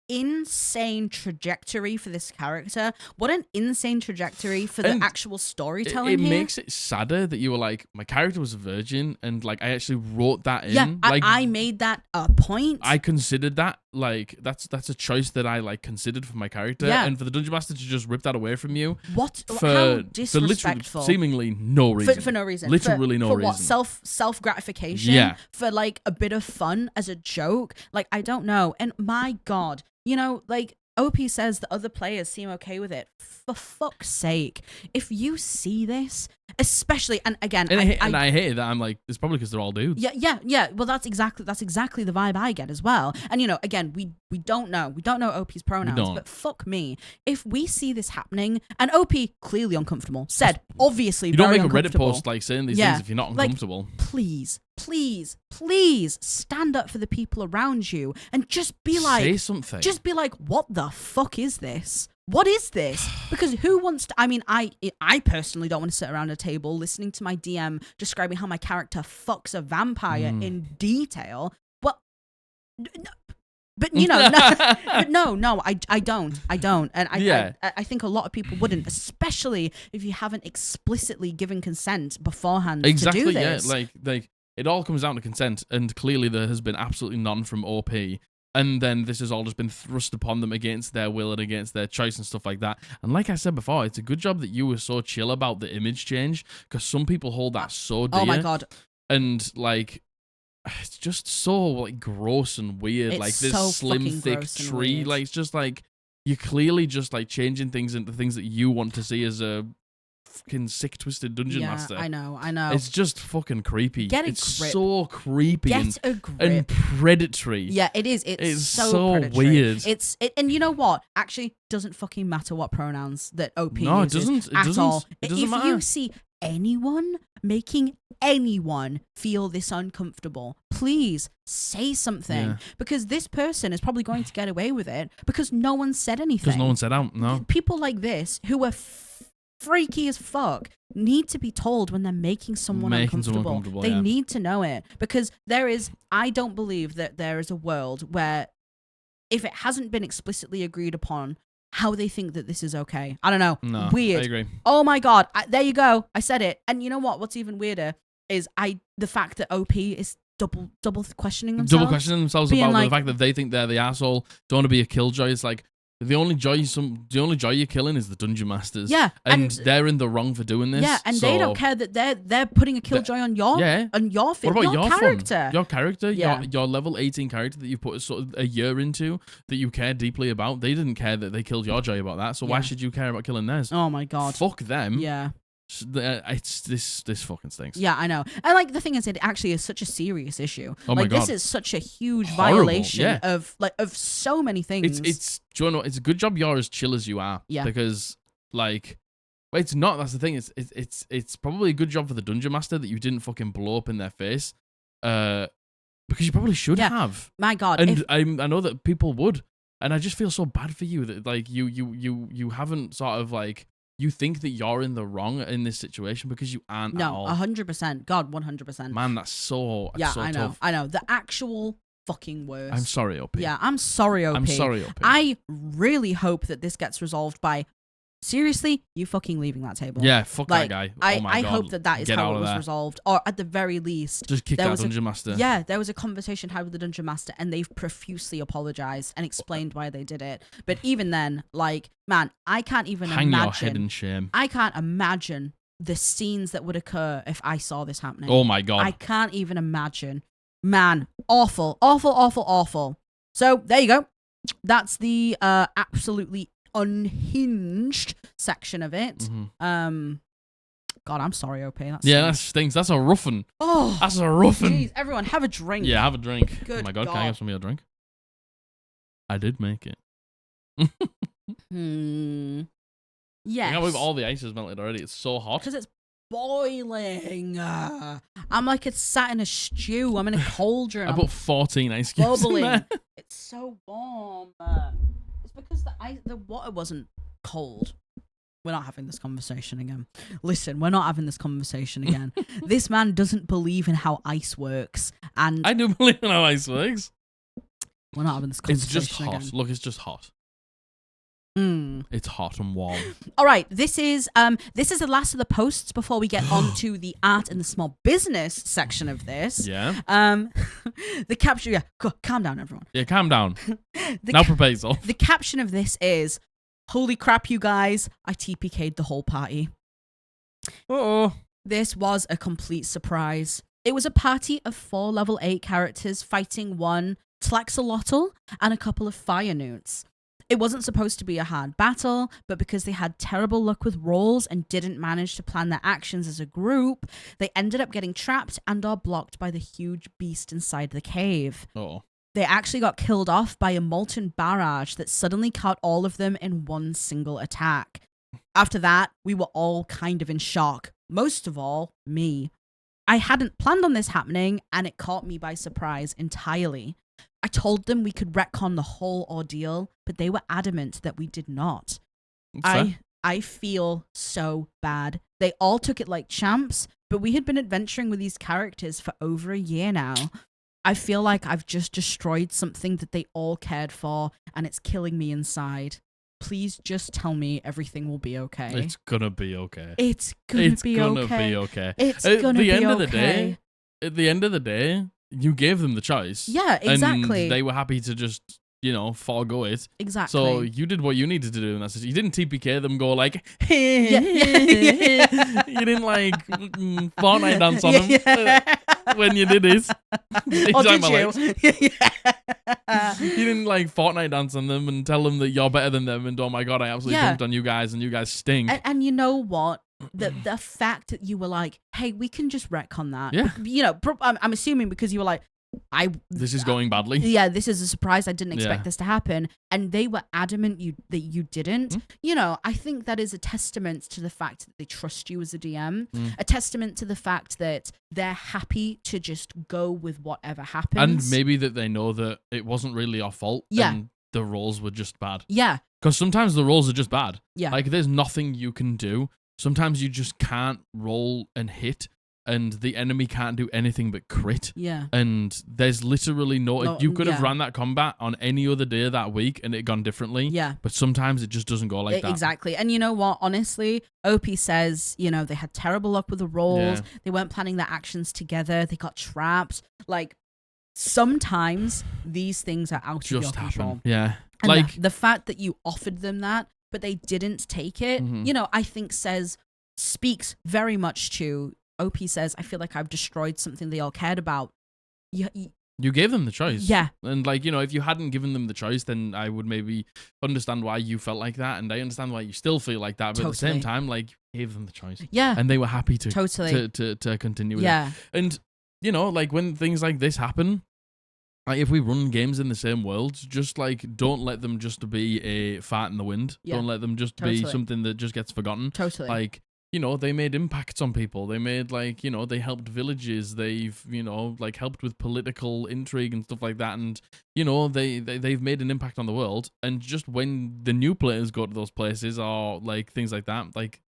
insane trajectory for this character. What an insane trajectory for the actual storytelling. It makes it sadder that you were like, my character was a virgin, and like, I actually wrote that in. Yeah, like, I made that a point. I considered that, like, that's a choice that I like considered for my character, and for the Dungeon Master to just rip that away from you. What? How disrespectful. For seemingly no reason. For no reason. Literally no reason. For what? Self gratification. Yeah. For like a bit of fun as a joke. Like, I don't know. And my God. You know, like, OP says the other players seem okay with it. For fuck's sake. If you see this, especially, and again... And I hate that. I'm like, it's probably because they're all dudes. Yeah. Well, that's exactly the vibe I get as well. And, you know, again, we don't know. We don't know OP's pronouns, but fuck me. If we see this happening, and OP, clearly uncomfortable, said, obviously very uncomfortable. You don't make a Reddit post, like, saying these things if you're not uncomfortable. Like, please stand up for the people around you and just be like... Say something. Just be like, what the fuck is this? What is this? Because who wants to... I mean, I personally don't want to sit around a table listening to my DM describing how my character fucks a vampire in detail. Well... But, you know, I don't. And I think a lot of people wouldn't, especially if you haven't explicitly given consent beforehand to do this. Yeah, like, it all comes down to consent, and clearly there has been absolutely none from OP. And then this has all just been thrust upon them against their will and against their choice and stuff like that. And like I said before, it's a good job that you were so chill about the image change, because some people hold that so dear. Oh my god. And like, it's just so like gross and weird. It's like this so slim, fucking thick gross and tree. weird. Like it's just like you're clearly just like changing things into things that you want to see as a fucking sick, twisted dungeon master. I know. It's just fucking creepy. Get a it's grip. so creepy Get a grip. and predatory. Yeah, it is. It's so predatory. weird. And you know what? Actually, doesn't fucking matter what pronouns that OP No, it uses doesn't. It at doesn't. all. It doesn't if matter. you see anyone making anyone feel this uncomfortable, please say something, Yeah. because this person is probably going to get away with it because no one said anything. Because no one said out. No. People like this who are freaky as fuck need to be told when they're making someone uncomfortable. They yeah. need to know it, because I don't believe that there is a world where, if it hasn't been explicitly agreed upon, how they think that this is okay. I don't know. No, Weird. I agree. Oh my god. There you go. I said it. And you know what? What's even weirder is the fact that OP is double questioning themselves. Double questioning themselves being about like, the fact that they think they're the asshole. Don't want to be a killjoy. It's like the only joy you're killing is the dungeon masters. Yeah, and they're in the wrong for doing this. Yeah, and they don't care that they're putting a killjoy on your What about your character. Fun? Your character, Yeah. your level 18 character that you put sort of a year into, that you care deeply about. They didn't care that they killed your joy about that. So why should you care about killing theirs? Oh my god. Fuck them. Yeah. It's this fucking stinks. Yeah, I know. And like the thing is, it actually is such a serious issue. Oh my like god. this is such a huge Horrible, violation yeah. of so many things. Do you know, it's a good job you're as chill as you are. Yeah. Because like, well, it's not. That's the thing. It's probably a good job for the dungeon master that you didn't fucking blow up in their face. Because you probably should have. My god. And I know that people would, and I just feel so bad for you that like you haven't sort of like. You think that you're in the wrong in this situation because you aren't at all. 100%. God, 100%. Man, that's so so I know. tough. I know. The actual fucking worst. I'm sorry, OP. Yeah, I'm sorry, OP. I'm sorry, OP. I really hope that this gets resolved by, seriously, you fucking leaving that table. Yeah, fuck like, that guy. Oh my I God. hope that is Get how out it of was there. resolved. Or at the very least, Just kick that dungeon master. Yeah, there was a conversation had with the dungeon master, and they've profusely apologized and explained why they did it. But even then, like, man, I can't even Hang imagine. your head in shame. I can't imagine the scenes that would occur if I saw this happening. Oh my God. I can't even imagine. Man, awful, awful, awful, awful. So there you go. That's the absolutely unhinged section of it. Mm-hmm. God, I'm sorry, OP. That that stinks. That's a rough one. Oh, That's a rough one. jeez, everyone, have a drink. Yeah, have a drink. Good oh my God, God. can I have some of your drink? I did make it. Yes. I can't believe all the ice is melted already. It's so hot. Because it's boiling. I'm like it's sat in a stew. I'm in a cauldron. I I'm put 14 ice cubes in bubbling. there. It's so warm. It's because the water wasn't cold. We're not having this conversation again. Listen, we're not having this conversation again. This man doesn't believe in how ice works, and I do believe in how ice works. we're not having this It's conversation just hot. again. Look, it's just hot. It's hot and warm. All right, this is the last of the posts before we get on to the art and the small business section of this. Yeah. The caption. Yeah, calm down, everyone. Yeah, calm down. Now prepare yourself. The caption of this is, "Holy crap, you guys! I TPK'd the whole party." Uh-oh. This was a complete surprise. It was a party of 4 level 8 characters fighting 1 Tlaxolotl and a couple of fire newts. It wasn't supposed to be a hard battle, but because they had terrible luck with rolls and didn't manage to plan their actions as a group, they ended up getting trapped and are blocked by the huge beast inside the cave. Oh. They actually got killed off by a molten barrage that suddenly caught all of them in one single attack. After that, we were all kind of in shock. Most of all, me. I hadn't planned on this happening, and it caught me by surprise entirely. I told them we could retcon the whole ordeal, but they were adamant that we did not. I feel so bad. They all took it like champs, but we had been adventuring with these characters for over a year now. I feel like I've just destroyed something that they all cared for, and it's killing me inside. Please just tell me everything will be okay. It's gonna be okay. It's gonna be okay. Be okay. It's gonna be okay. At the end of the day, you gave them the choice. Yeah, exactly. And they were happy to just, forego it. Exactly. So you did what you needed to do, and that's it. You didn't TPK them, go like, Yeah. you didn't like Fortnite dance on them when you did it. Or did you? You didn't like Fortnite dance on them and tell them that you're better than them, and oh my god, I absolutely dumped on you guys, and you guys stink. And you know what? The fact that you were like, hey, we can just retcon that. Yeah. I'm assuming because you were like, this is going badly. Yeah, this is a surprise. I didn't expect this to happen. And they were adamant that you didn't. I think that is a testament to the fact that they trust you as a DM. A testament to the fact that they're happy to just go with whatever happens. And maybe that they know that it wasn't really your fault. Yeah. And the rolls were just bad. Yeah. Because sometimes the rolls are just bad. Yeah. Like, there's nothing you can do. Sometimes you just can't roll and hit, and the enemy can't do anything but crit. Yeah. And there's literally you could have ran that combat on any other day that week and it gone differently. Yeah. But sometimes it just doesn't go like that. Exactly. And you know what? Honestly, OP says, they had terrible luck with the rolls. Yeah. They weren't planning their actions together. They got trapped. Like, sometimes these things are out of your control. Yeah. And like the fact that you offered them that, but they didn't take it, I think speaks very much to OP says, I feel like I've destroyed something they all cared about. You gave them the choice. Yeah. And if you hadn't given them the choice, then I would maybe understand why you felt like that, and I understand why you still feel like that. But at the same time, you gave them the choice. Yeah. And they were happy to to continue with it. And when things like this happen, if we run games in the same world, just don't let them just be a fart in the wind. Yeah. Don't let them just be something that just gets forgotten. Totally. They made impacts on people. They made they helped villages. They've helped with political intrigue and stuff like that. And they've made an impact on the world. And just when the new players go to those places or things like that,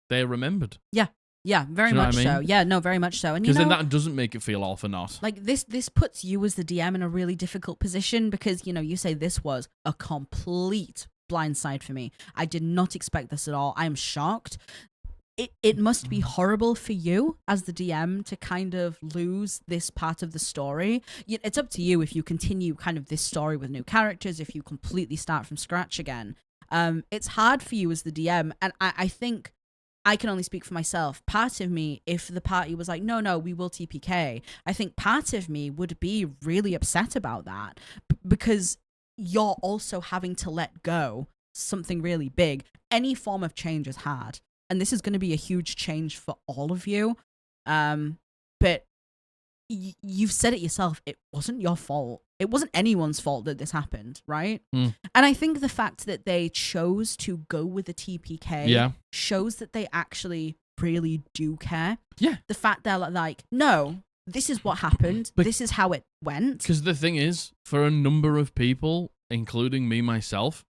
they're remembered. Yeah. Yeah, very much so. Yeah, no, very much so. And because then that doesn't make it feel all for naught. This puts you as the DM in a really difficult position because you say this was a complete blindside for me. I did not expect this at all. I am shocked. It must be horrible for you as the DM to kind of lose this part of the story. It's up to you if you continue kind of this story with new characters, if you completely start from scratch again. It's hard for you as the DM, and I think I can only speak for myself. Part of me, if the party was like, no, we will TPK, I think part of me would be really upset about that because you're also having to let go something really big. Any form of change is hard. And this is going to be a huge change for all of you. But you've said it yourself. It wasn't your fault. It wasn't anyone's fault that this happened, right? And I think the fact that they chose to go with the TPK shows that they actually really do care. Yeah. The fact they're like, no, this is what happened. But this is how it went. Because the thing is, for a number of people, including me myself,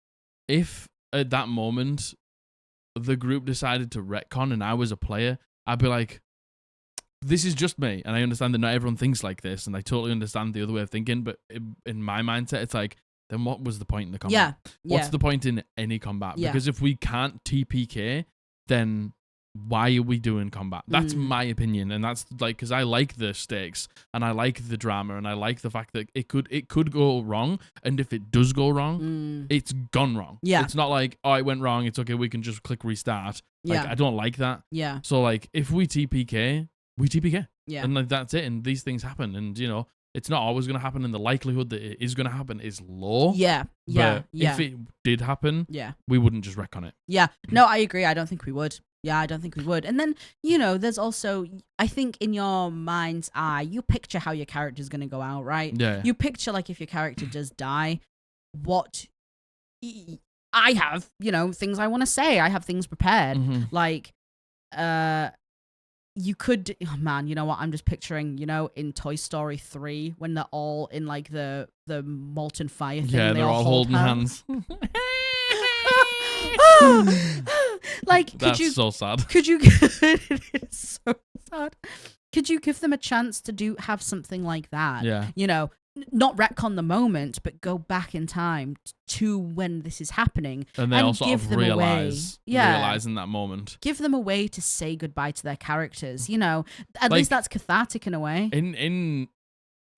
if at that moment the group decided to retcon and I was a player, I'd be like, this is just me. And I understand that not everyone thinks like this, and I totally understand the other way of thinking, but in my mindset, it's like, then what was the point in the combat? What's the point in any combat? Because if we can't TPK, then why are we doing combat? That's my opinion, and that's because I like the stakes and I like the drama and I like the fact that it could go wrong, and if it does go wrong, it's gone wrong. Yeah, it's not like, oh, it went wrong, it's okay, we can just click restart. I don't like that. Yeah. So if we TPK, we TPK. Yeah. And that's it, and these things happen, and it's not always going to happen, and the likelihood that it is going to happen is low. Yeah. But if it did happen, we wouldn't just wreck on it. Yeah. No, I agree. I don't think we would. Yeah, I don't think we would. And then, there's also, I think in your mind's eye, you picture how your character's going to go out, right? Yeah. You picture, if your character does die, what I have, things I want to say. I have things prepared. You could, oh man, you know what? I'm just picturing, in Toy Story 3 when they're all in the molten fire thing. Yeah, they're all holding hands. That's so sad. Could you? It's so sad. Could you give them a chance to have something like that? Yeah. Not retcon the moment, but go back in time to when this is happening, and they all sort of realize in that moment. Give them a way to say goodbye to their characters. At least that's cathartic in a way. In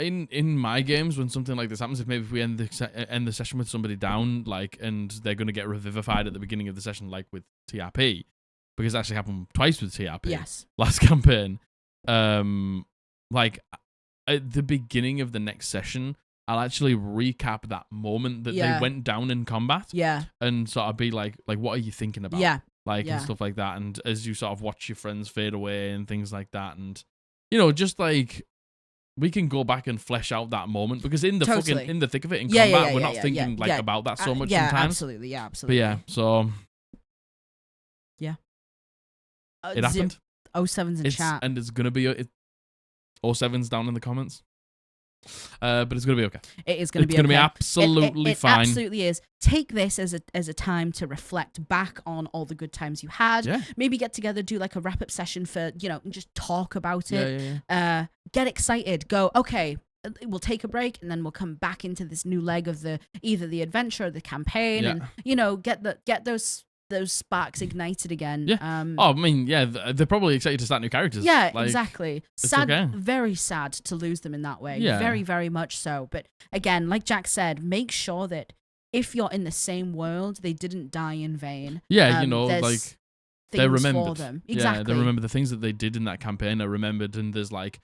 in my games, when something like this happens, if maybe we end the session with somebody down, like, and they're going to get revivified at the beginning of the session, like with TRP, because it actually happened twice with TRP. Yes. Last campaign. Like, at the beginning of the next session, I'll actually recap that moment that they went down in combat. Yeah. And sort of be like, what are you thinking about? Yeah. Like, and stuff like that. And as you sort of watch your friends fade away and things like that. And, you know, just like, we can go back and flesh out that moment, because in the Totally. in the thick of it in combat, we're not thinking yeah. about that so much yeah, sometimes. Absolutely. Yeah, absolutely. But yeah, so yeah. It happened. 07's in chat. And it's gonna be 07's down in the comments. But it's gonna be okay. It is gonna be. It's gonna be absolutely fine. It absolutely is. Take this as a time to reflect back on all the good times you had. Yeah. Maybe get together, do like a wrap up session for, you know, and just talk about it. Yeah. Get excited. Go, okay, we'll take a break and then we'll come back into this new leg of either the adventure or the campaign, and you know, get those sparks ignited again. Yeah. I mean, yeah, they're probably excited to start new characters. Yeah, like, exactly. Sad, okay. Very sad to lose them in that way. Yeah. Very, very much so. But again, like Jack said, make sure that if you're in the same world, they didn't die in vain. Yeah, you know, like, they're remembered. For them. Exactly. Yeah, they remember the things that they did in that campaign are remembered, and there's like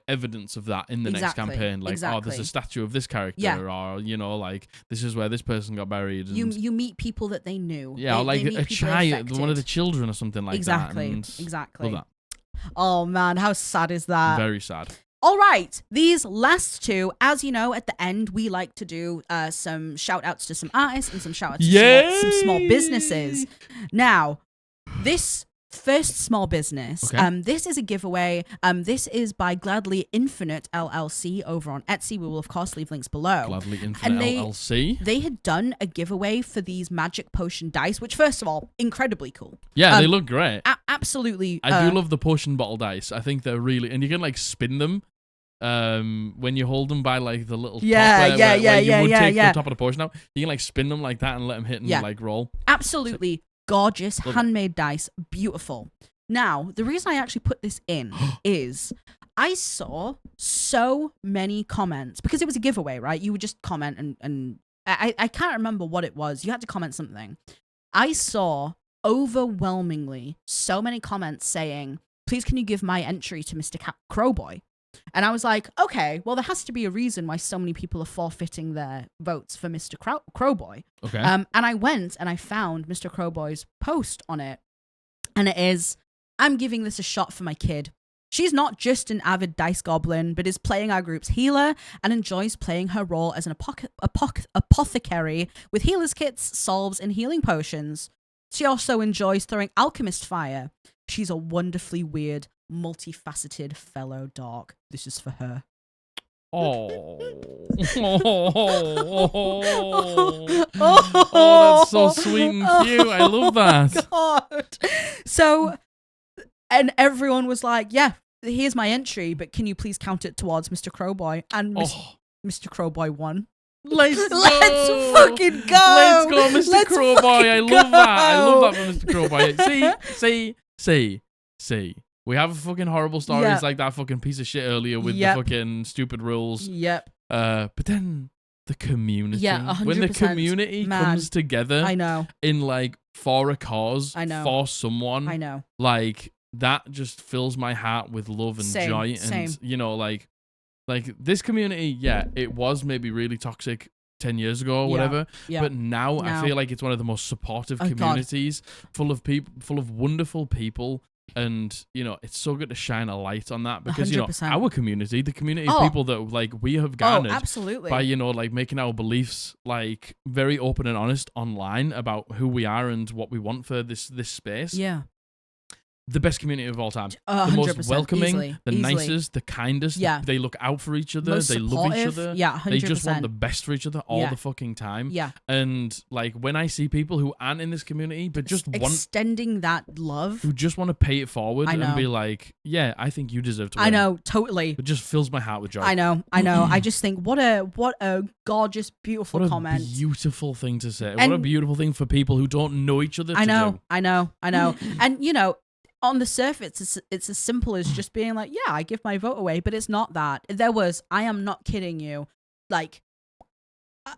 evidence of that in the next campaign. Like, oh, there's a statue of this character, or, you know, like, this is where this person got buried. And you meet people that they knew. Yeah, or like a child, one of the children or something like that. Exactly. Love that. Oh man, how sad is that? Very sad. All right, these last two, as you know, at the end, we like to do some shout outs to some artists and some shout outs to some small businesses. Now, this first small business, this is a giveaway. This is by Gladly Infinite LLC over on Etsy. We will, of course, leave links below. Gladly Infinite LLC. They had done a giveaway for these magic potion dice, which, first of all, incredibly cool. Yeah, they look great. Absolutely. I do love the potion bottle dice. I think they're really, and you can like spin them when you hold them by like the little top where you would take the top of the potion out. You can like spin them like that and let them hit and like roll. Absolutely gorgeous handmade dice, beautiful. Now, the reason I actually put this in is I saw so many comments, because it was a giveaway, right? You would just comment and I can't remember what it was. You had to comment something. I saw overwhelmingly so many comments saying, please can you give my entry to Mr. Crowboy? And I was like, okay, well, there has to be a reason why so many people are forfeiting their votes for Mr. Crowboy. Okay. And I went and I found Mr. Crowboy's post on it. And it is, I'm giving this a shot for my kid. She's not just an avid dice goblin, but is playing our group's healer and enjoys playing her role as an apothecary with healer's kits, salves, and healing potions. She also enjoys throwing alchemist fire. She's a wonderfully weird, multifaceted fellow dog. This is for her. Oh, that's so sweet and cute. I love that. God. So, and everyone was like, yeah, here's my entry, but can you please count it towards Mr. Crowboy? And Mr. Crowboy won. Let's fucking go. Let's go, Mr. Crowboy. I love that. I love that for Mr. Crowboy. See. We have fucking horrible stories like that fucking piece of shit earlier with the fucking stupid rules. Yep. But then the community. Yeah, 100%. When the community comes together, I know, in like for a cause, I know, for someone, I know, like that just fills my heart with love and joy. And you know, like this community, it was maybe really toxic 10 years ago or whatever, but now I feel like it's one of the most supportive communities, full of people, full of wonderful people. And, you know, it's so good to shine a light on that because, 100%. You know, our community, the community of people that, like, we have garnered absolutely. By, you know, like, making our beliefs, like, very open and honest online about who we are and what we want for this space. Yeah. The best community of all time. The most welcoming, easily. Nicest, the kindest. Yeah. They look out for each other. Most they love each other. Yeah, 100%. They just want the best for each other all the fucking time. Yeah. And like when I see people who aren't in this community but just extending that love, who just want to pay it forward and be like, yeah, I think you deserve to win. I know, totally. It just fills my heart with joy. I know. I just think what a gorgeous, beautiful comment. What a beautiful thing to say. And what a beautiful thing for people who don't know each other to do. I know. And you know, on the surface, it's as simple as just being like, yeah, I give my vote away, but it's not that. I am not kidding you, like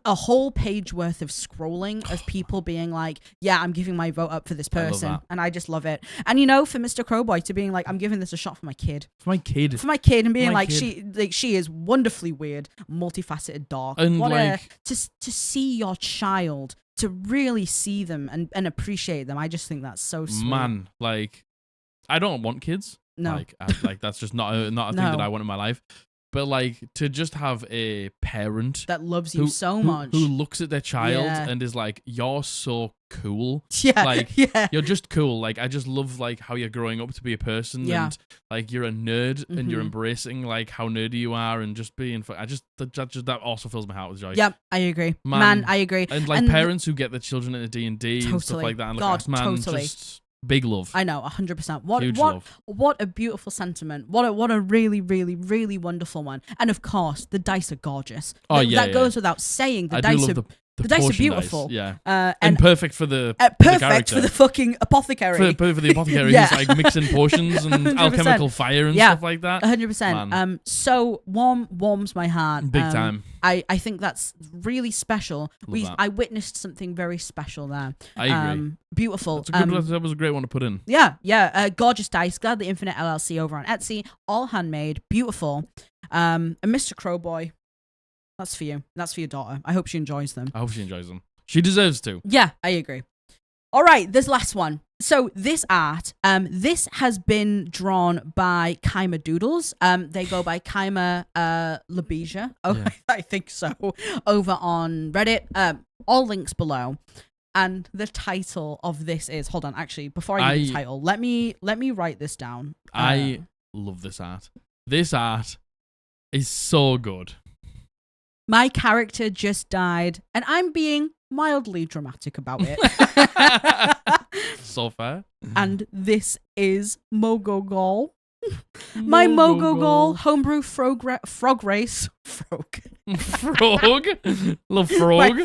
a whole page worth of scrolling of people being like, yeah, I'm giving my vote up for this person. And I just love it. And, for Mr. Crowboy to being like, I'm giving this a shot for my kid. For my kid. And being like, she is wonderfully weird, multifaceted, dark. And to see your child, to really see them and appreciate them. I just think that's so sweet. Man, like, I don't want kids. No. Like that's just not a thing that I want in my life. But like to just have a parent that loves you so much, who looks at their child and is like, "You're so cool." Yeah, like you're just cool. Like I just love like how you're growing up to be a person, and like you're a nerd and you're embracing like how nerdy you are and just being. That also fills my heart with joy. Yep, I agree, man. I agree. And like parents who get their children into D&D and stuff like that, and just big love. I know, 100%. What a beautiful sentiment. What a really, really, really wonderful one. And of course, the dice are gorgeous. That goes without saying. The dice are beautiful. Dice, and perfect for the for the fucking apothecary. For the apothecary, he's like mixing potions and alchemical fire and stuff like that. 100%. So warms my heart. Big time. I think that's really special. I witnessed something very special there. I agree. Beautiful. That was a great one to put in. Yeah. Gorgeous dice. Glad the Infinite LLC over on Etsy. All handmade. Beautiful. And Mr. Crowboy. That's for you. That's for your daughter. I hope she enjoys them. I hope she enjoys them. She deserves to. Yeah, I agree. All right, this last one. So this art, this has been drawn by KymmaDoodles. They go by KymmaLabeija. I think so. Over on Reddit. All links below. And the title of this is, hold on, actually, before I read the title, let me write this down. I love this art. This art is so good. My character just died, and I'm being mildly dramatic about it. So fair. And this is Mogogol. My Mogogol homebrew frog race. Frog. Love frog.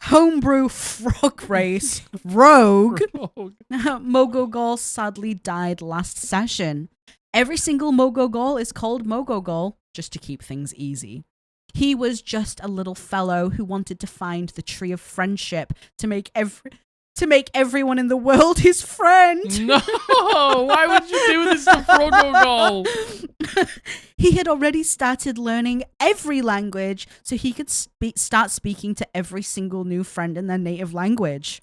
Homebrew frog race. Rogue. Mogogol sadly died last session. Every single Mogogol is called Mogogol, just to keep things easy. He was just a little fellow who wanted to find the tree of friendship to make everyone in the world his friend. No, why would you do this to Frogogol? He had already started learning every language so he could start speaking to every single new friend in their native language.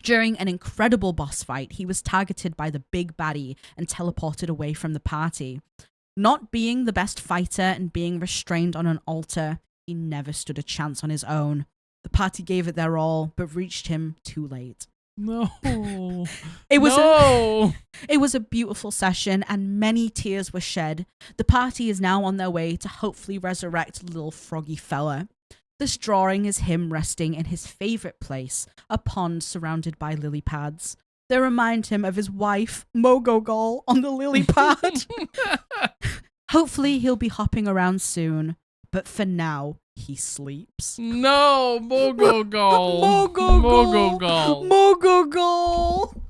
During an incredible boss fight, he was targeted by the big baddie and teleported away from the party. Not being the best fighter and being restrained on an altar, he never stood a chance on his own. The party gave it their all, but reached him too late. No. It was a beautiful session and many tears were shed. The party is now on their way to hopefully resurrect little froggy fella. This drawing is him resting in his favourite place, a pond surrounded by lily pads. They remind him of his wife, Mogogol, on the lily pad. Hopefully he'll be hopping around soon, but for now, he sleeps. No, Mogogol. Mogogol. Mogogol.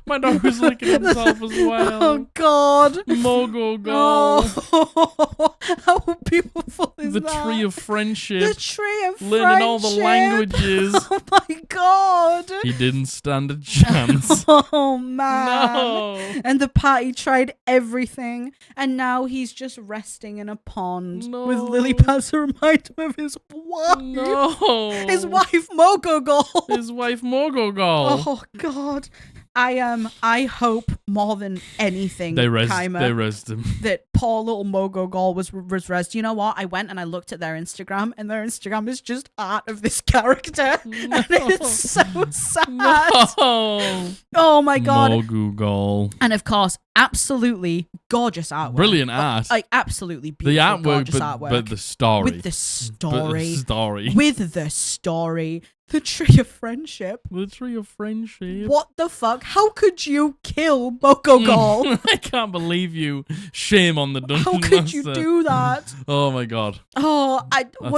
My dog was licking himself as well. Oh, God. Mogogol. Oh, how beautiful is that? The tree of friendship. The tree of friendship. Learning all the languages. Oh, my God. He didn't stand a chance. Oh, man. No. And the party tried everything. And now he's just resting in a pond with lily pads to remind him of his wife. No. His wife, Mogogol. His wife, Mogogol. Oh, God. I hope more than anything, they rezzed him. That poor little Mogogol was rezzed. You know what? I went and I looked at their Instagram, and their Instagram is just art of this character, and it's so sad. No. Oh my God! Mogogol. And of course, absolutely gorgeous artwork. Brilliant art. Like absolutely beautiful, the artwork, gorgeous artwork. But the story. With the story. With the story. With the story. The Tree of Friendship. The Tree of Friendship. What the fuck? How could you kill Mokogol? I can't believe you. Shame on the dungeon How could you master. do that? Oh my god. Oh, what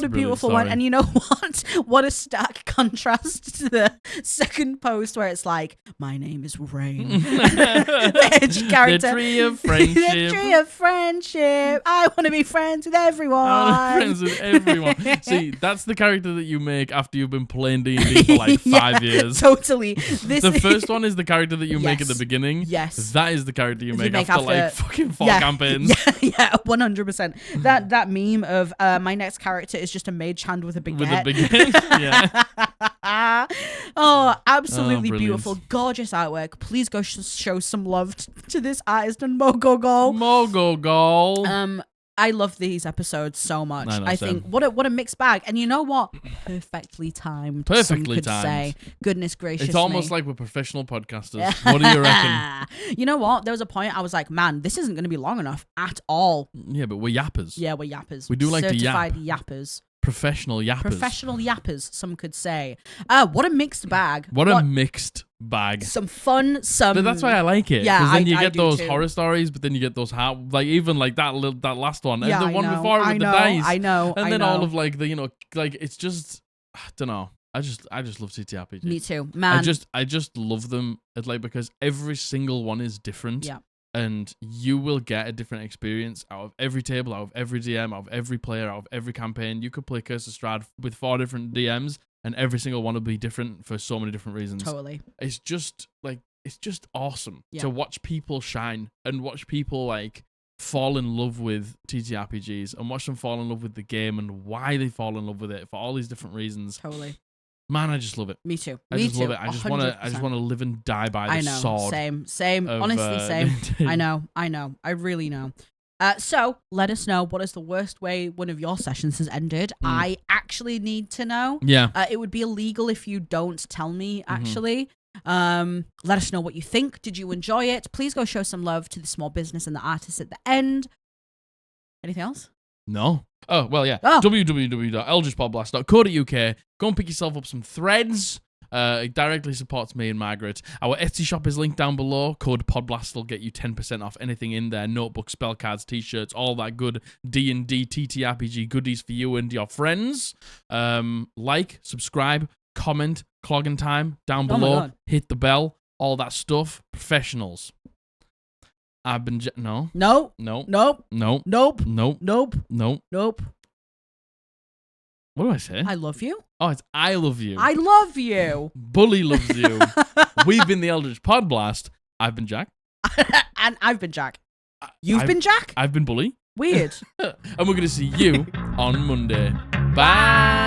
a a brilliant beautiful story. one. And you know what? What a stark contrast to the second post where it's like, my name is Rain. The edgy character. The Tree of Friendship. The Tree of Friendship. I want to be friends with everyone. I wanna be friends with everyone. See, that's the character that you make after you've been playing D&D for like 5 years. Totally. The first one is the character that you make at the beginning. Yes. That is the character you make after like fucking 4 campaigns. Yeah, 100%. That meme of my next character is just a mage hand with a baguette. With a baguette, yeah. Oh, absolutely brilliant. beautiful. Gorgeous artwork. Please go show some love to this artist and Mokogol. Mokogol. I love these episodes so much. I think same. what a mixed bag. And you know what? Perfectly timed. Some could say. Goodness gracious. It's almost like we're professional podcasters. What do you reckon? You know what? There was a point I was like, man, this isn't going to be long enough at all. Yeah, but we're yappers. Yeah, we're yappers. We do like to yap. Certified yappers. Professional yappers. Professional yappers, some could say. What a mixed bag. What a mixed bag. Some fun, some... But that's why I like it. Yeah, because then you I get do those too. horror stories, but then you get those like even like that last one, Yeah, and the I one know, before I with know, the dice, I know, and I then know. all of like the like it's just I don't know. I just love TTRPG. Me too, man. I just love them. It's like because every single one is different. Yeah. And you will get a different experience out of every table, out of every DM, out of every player, out of every campaign. You could play Curse of Strahd with 4 different DMs, and every single one will be different for so many different reasons. Totally. It's just awesome Yeah. to watch people shine and watch people like fall in love with TTRPGs and watch them fall in love with the game and why they fall in love with it for all these different reasons. Totally. Man, I just love it. Me too. I just love it. I just want 100%. to live and die by the sword. Same. of, Honestly, same. D&D. I know. I really know. So let us know what is the worst way one of your sessions has ended. I actually need to know. Yeah. It would be illegal if you don't tell me, actually. Let us know what you think. Did you enjoy it? Please go show some love to the small business and the artists at the end. Anything else? No. Oh, well, yeah. Oh. www.eldritchpodblast.co.uk. Go and pick yourself up some threads. It directly supports me and Margaret. Our Etsy shop is linked down below. Code PODBLAST will get you 10% off anything in there. Notebooks, spell cards, t-shirts, all that good D&D, TTRPG goodies for you and your friends. Like, subscribe, comment, clogging time down Oh my below. God. Hit the bell. All that stuff. Professionals. I've been... No. No. No. Nope. No. Nope. No. Nope. No. Nope. What do I say? I love you. Oh, it's I love you. I love you. Bully loves you. We've been the Eldritch Podblast. I've been Jack. And I've been Jack. You've been Jack? I've been Bully. Weird. And we're going to see you on Monday. Bye.